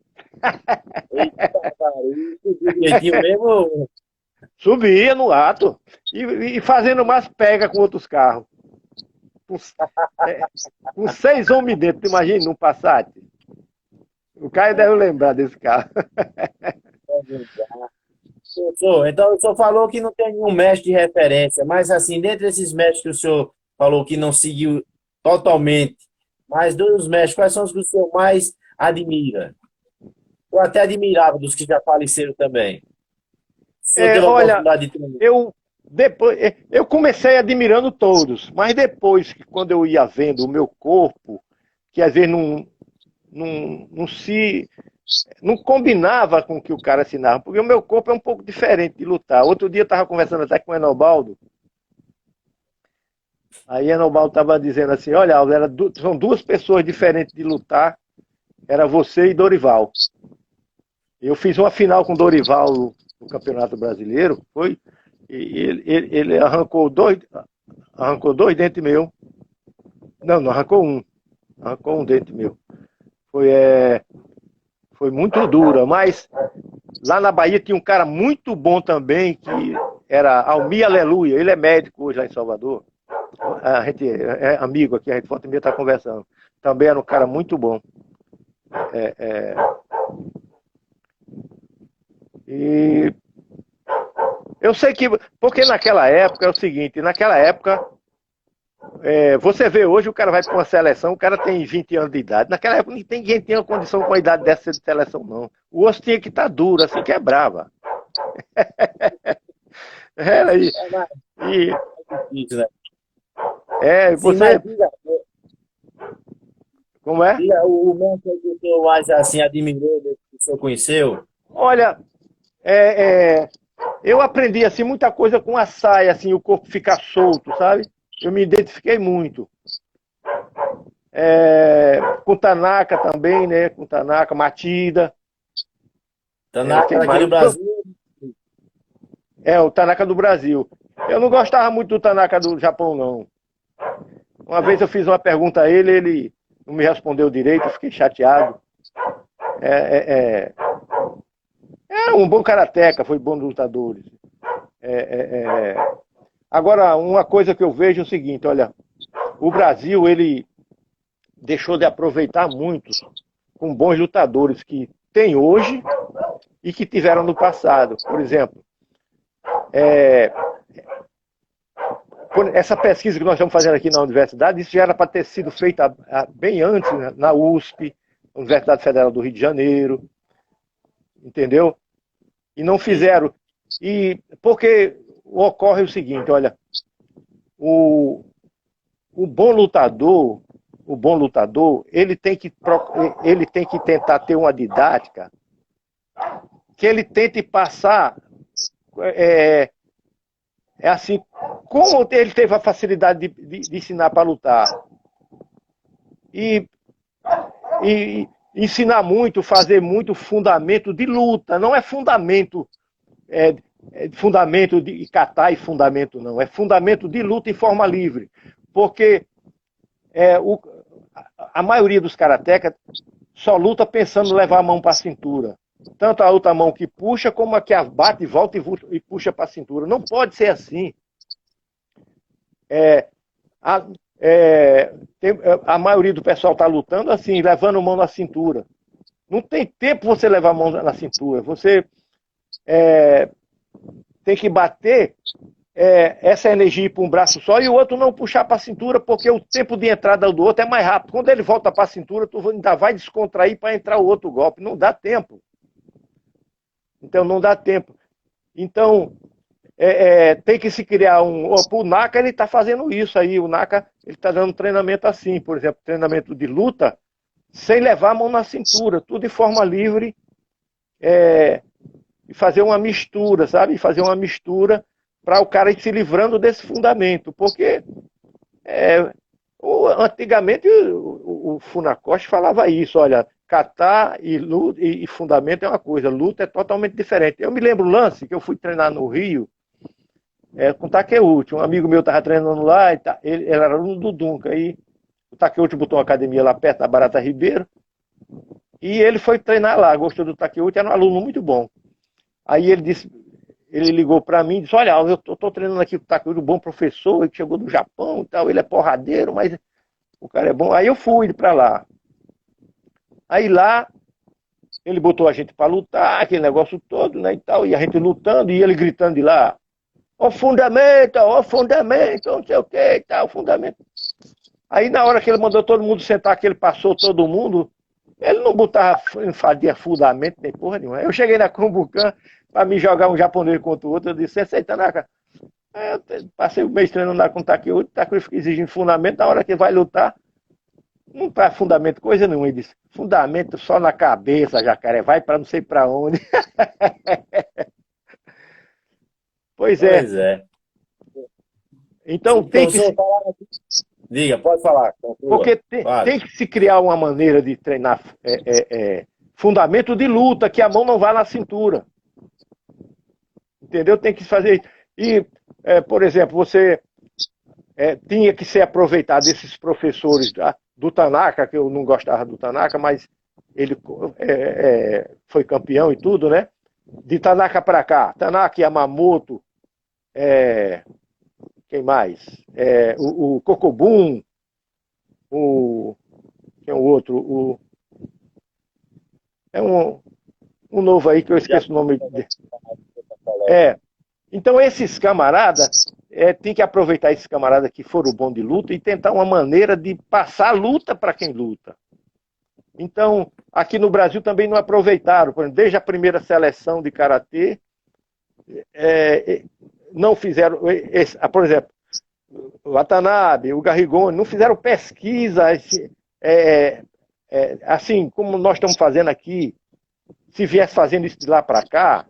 Eita, cara, isso direitinho mesmo. Subia no ato e fazendo mais pega com outros carros. Com, é, com 6 homens dentro, imagina, num Passat. O cara deve lembrar desse carro. Professor, então o senhor falou que não tem nenhum mestre de referência, mas assim, dentre esses mestres que o senhor falou que não seguiu totalmente, mas dos mestres, quais são os que o senhor mais admira? Ou até admirava dos que já faleceram também? O senhor teve a Olha, oportunidade de treinar? eu comecei admirando todos, mas depois, quando eu ia vendo o meu corpo, que às vezes não combinava com o que o cara assinava, porque o meu corpo é um pouco diferente de lutar. Outro dia eu estava conversando até com o Enobaldo, aí Enobaldo estava dizendo assim, olha, Aldo, são duas pessoas diferentes de lutar, era você e Dorival. Eu fiz uma final com Dorival no Campeonato Brasileiro, foi, e ele arrancou dois dentes meus. Não arrancou um. arrancou um dente meu. Foi, foi muito dura, mas lá na Bahia tinha um cara muito bom também, que era Almir Aleluia, ele é médico hoje lá em Salvador. A gente é amigo aqui, a gente volta e meia está conversando. Também era um cara muito bom. É, é, e eu sei que, porque naquela época é o seguinte, naquela época, você vê hoje o cara vai para uma seleção, o cara tem 20 anos de idade. Naquela época ninguém tinha condição com a idade dessa de seleção, não. O osso tinha que estar duro, assim, quebrava. Era aí. É mais E, difícil, né? Sim, você, mas diga, como é? diga o mestre que o senhor mais assim admirou, que o senhor conheceu. Olha, é, eu aprendi assim muita coisa com a saia, assim, o corpo ficar solto, sabe? Eu me identifiquei muito. Com Tanaka também, né? Com Tanaka, Matida. Tanaka Quem daqui mais? do Brasil. O Tanaka do Brasil. Eu não gostava muito do Tanaka do Japão, não. Uma vez eu fiz uma pergunta a ele, ele não me respondeu direito, eu fiquei chateado. É, é, é um bom karateca, foi bom lutador. É, é, é. Agora, uma coisa que eu vejo é o seguinte, olha, o Brasil, ele deixou de aproveitar muito com bons lutadores que tem hoje e que tiveram no passado. Por exemplo, essa pesquisa que nós estamos fazendo aqui na universidade, isso já era para ter sido feito bem antes, né, na USP, Universidade Federal do Rio de Janeiro, entendeu? E não fizeram. E porque ocorre o seguinte, olha, o, o bom lutador, ele tem que tentar ter uma didática que ele tente passar assim, como ele teve a facilidade de ensinar para lutar e, e ensinar muito, fazer muito fundamento de luta, não é fundamento fundamento de catar e fundamento não, é fundamento de luta em forma livre, porque a maioria dos karatecas só luta pensando em levar a mão para a cintura. Tanto a outra mão que puxa, como a que bate, volta e puxa para a cintura. Não pode ser assim. A, a maioria do pessoal está lutando assim, levando a mão na cintura. Não tem tempo você levar a mão na cintura. Você tem que bater essa energia para um braço só e o outro não puxar para a cintura, porque o tempo de entrada do outro é mais rápido. Quando ele volta para a cintura, tu ainda vai descontrair para entrar o outro golpe. Não dá tempo. Então não dá tempo. Então tem que se criar o Naka, ele está fazendo isso aí. O Naka, ele está dando treinamento assim, por exemplo, treinamento de luta, sem levar a mão na cintura, tudo de forma livre, e fazer uma mistura, sabe? Fazer uma mistura para o cara ir se livrando desse fundamento, porque antigamente o Funakoshi falava isso, olha, kata e fundamento é uma coisa, luta é totalmente diferente. Eu me lembro o lance que eu fui treinar no Rio, com o Takeuchi, um amigo meu estava treinando lá, ele era aluno do Dunca, aí o Takeuchi botou uma academia lá perto da Barata Ribeiro, e ele foi treinar lá, gostou do Takeuchi, era um aluno muito bom. Aí ele ligou para mim e disse, olha, eu estou treinando aqui com o Takeuchi, um bom professor, ele chegou do Japão e tal, ele é porradeiro, mas o cara é bom. Aí eu fui para lá. Aí lá, ele botou a gente para lutar, aquele negócio todo, né, e tal, e a gente lutando, e ele gritando de lá, ó fundamento, não sei o que e tal, fundamento. Aí na hora que ele mandou todo mundo sentar, que ele passou todo mundo, ele não botava enfadia fundamento nem porra nenhuma. Eu cheguei na Kumbukan para me jogar um japonês contra o outro, eu disse, Sensei Tanaka, eu passei o mês treinando lá com o Takeuchi fica exigindo fundamento, na hora que vai lutar, não faz fundamento coisa nenhuma. Ele disse, fundamento só na cabeça, jacaré, vai para não sei para onde. Pois é. Pois é. Então tem que se... Diga, pode falar. Porque tem que se criar uma maneira de treinar fundamento de luta, que a mão não vá na cintura. Entendeu? Tem que fazer. E, por exemplo, você tinha que ser aproveitado esses professores do Tanaka, que eu não gostava do Tanaka, mas ele foi campeão e tudo, né? De Tanaka para cá, Tanaka, Yamamoto, é, quem mais? O Kokobun, quem é o outro? É um novo aí que eu esqueço o nome dele. Então esses camaradas, tem que aproveitar esses camaradas que foram bons de luta e tentar uma maneira de passar a luta para quem luta. Então, aqui no Brasil também não aproveitaram, por exemplo, desde a primeira seleção de karatê, não fizeram, por exemplo, o Watanabe, o Garrigoni, não fizeram pesquisa, assim como nós estamos fazendo aqui, se viesse fazendo isso de lá para cá,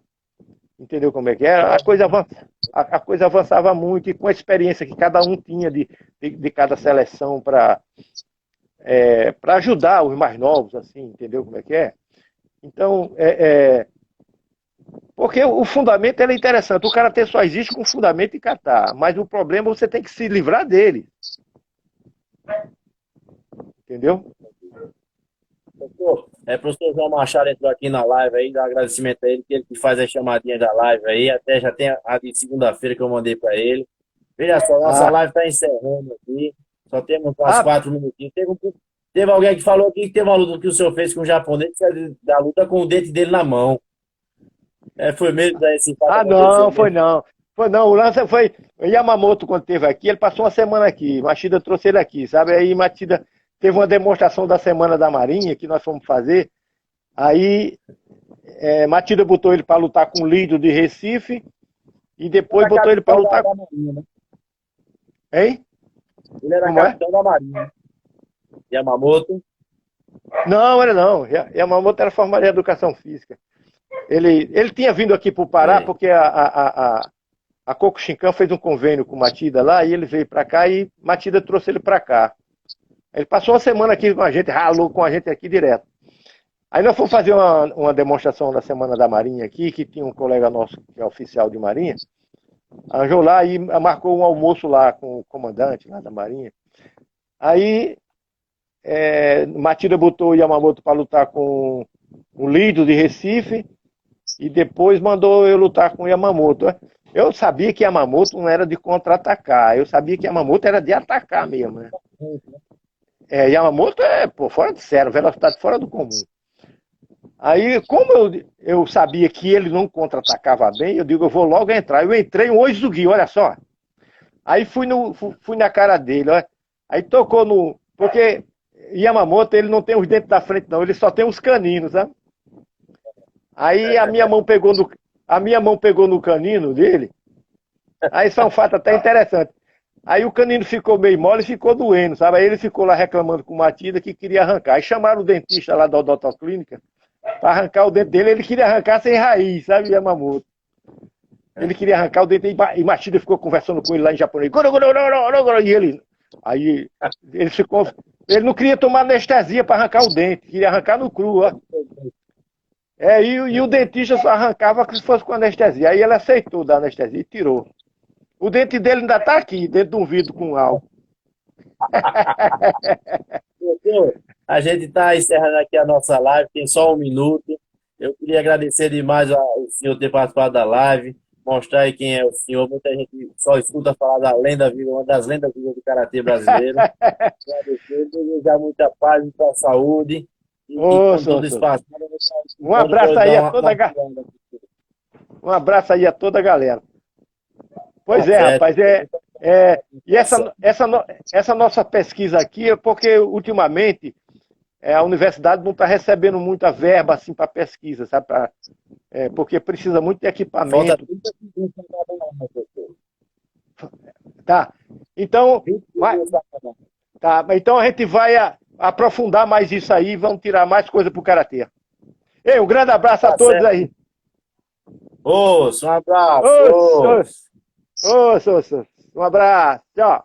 entendeu como é que era? A coisa avançava muito, e com a experiência que cada um tinha de cada seleção para ajudar os mais novos, assim, entendeu como é que é? Então, porque o fundamento é interessante. O karatê só existe com fundamento e kata, mas o problema é você tem que se livrar dele. Entendeu? Professor João Machado entrou aqui na live aí, dá um agradecimento a ele, que ele que faz as chamadinhas da live aí, até já tem a de segunda-feira que eu mandei para ele. Veja só, nossa live está encerrando aqui, só temos quase 4 minutinhos. Teve alguém que falou aqui que teve uma luta que o senhor fez com um japonês, da luta com o dente dele na mão. Foi mesmo esse fato? Não, foi não. Foi não, o lance foi. O Yamamoto, quando esteve aqui, ele passou uma semana aqui. Machida trouxe ele aqui, sabe? Aí Machida teve uma demonstração da Semana da Marinha que nós fomos fazer. Aí Machida botou ele para lutar com o Lido de Recife e depois botou ele para lutar com. Marinha, né? Hein? Ele era capitão da Marinha. Yamamoto? Não, ele não. Yamamoto era formado em Educação Física. Ele tinha vindo aqui para o Pará porque a Coco Shinkan fez um convênio com o Matida lá e ele veio para cá e Matida trouxe ele para cá. Ele passou uma semana aqui com a gente, ralou com a gente aqui direto. Aí nós fomos fazer uma demonstração da Semana da Marinha aqui, que tinha um colega nosso que é oficial de Marinha, arranjou lá e marcou um almoço lá com o comandante lá da Marinha. Aí Matida botou o Yamamoto para lutar com o Lido de Recife e depois mandou eu lutar com o Yamamoto. Eu sabia que Yamamoto não era de contra-atacar, eu sabia que Yamamoto era de atacar mesmo, né? Yamamoto fora de sério, velocidade fora do comum. Aí, como eu sabia que ele não contra-atacava bem, eu digo, eu vou logo entrar. Eu entrei um Oizugi, olha só. Aí fui na cara dele, ó. Aí tocou no... Porque Yamamoto, ele não tem os dentes da frente, não. Ele só tem os caninos, sabe? Aí a minha mão pegou no canino dele. Aí isso é um fato até interessante. Aí o canino ficou meio mole e ficou doendo, sabe? Aí ele ficou lá reclamando com o Matida que queria arrancar. Aí chamaram o dentista lá da odontoclínica para arrancar o dente dele. Ele queria arrancar sem raiz, sabe, Yamamoto? Ele queria arrancar o dente e Matida ficou conversando com ele lá em japonês. E ele não queria tomar anestesia para arrancar o dente, queria arrancar no cru, ó. E o dentista só arrancava se fosse com anestesia. Aí ele aceitou da anestesia e tirou. O dente dele ainda está aqui, dentro de um vidro com álcool. A gente está encerrando aqui a nossa live, tem só 1 minuto. Eu queria agradecer demais ao senhor ter participado da live, mostrar aí quem é o senhor. Muita gente só escuta falar da lenda viva, uma das lendas vivas do karatê brasileiro. Agradecer, desejar muita paz, muita saúde. Um abraço aí a toda a galera. Um abraço aí a toda a galera. Pois rapaz, e essa nossa pesquisa aqui é porque ultimamente a universidade não está recebendo muita verba assim para pesquisa, sabe? Porque precisa muito de equipamento. Tá. Então a gente vai aprofundar mais isso aí, vamos tirar mais coisa pro karatê. Um grande abraço a todos aí. Um abraço. Um abraço. Tchau.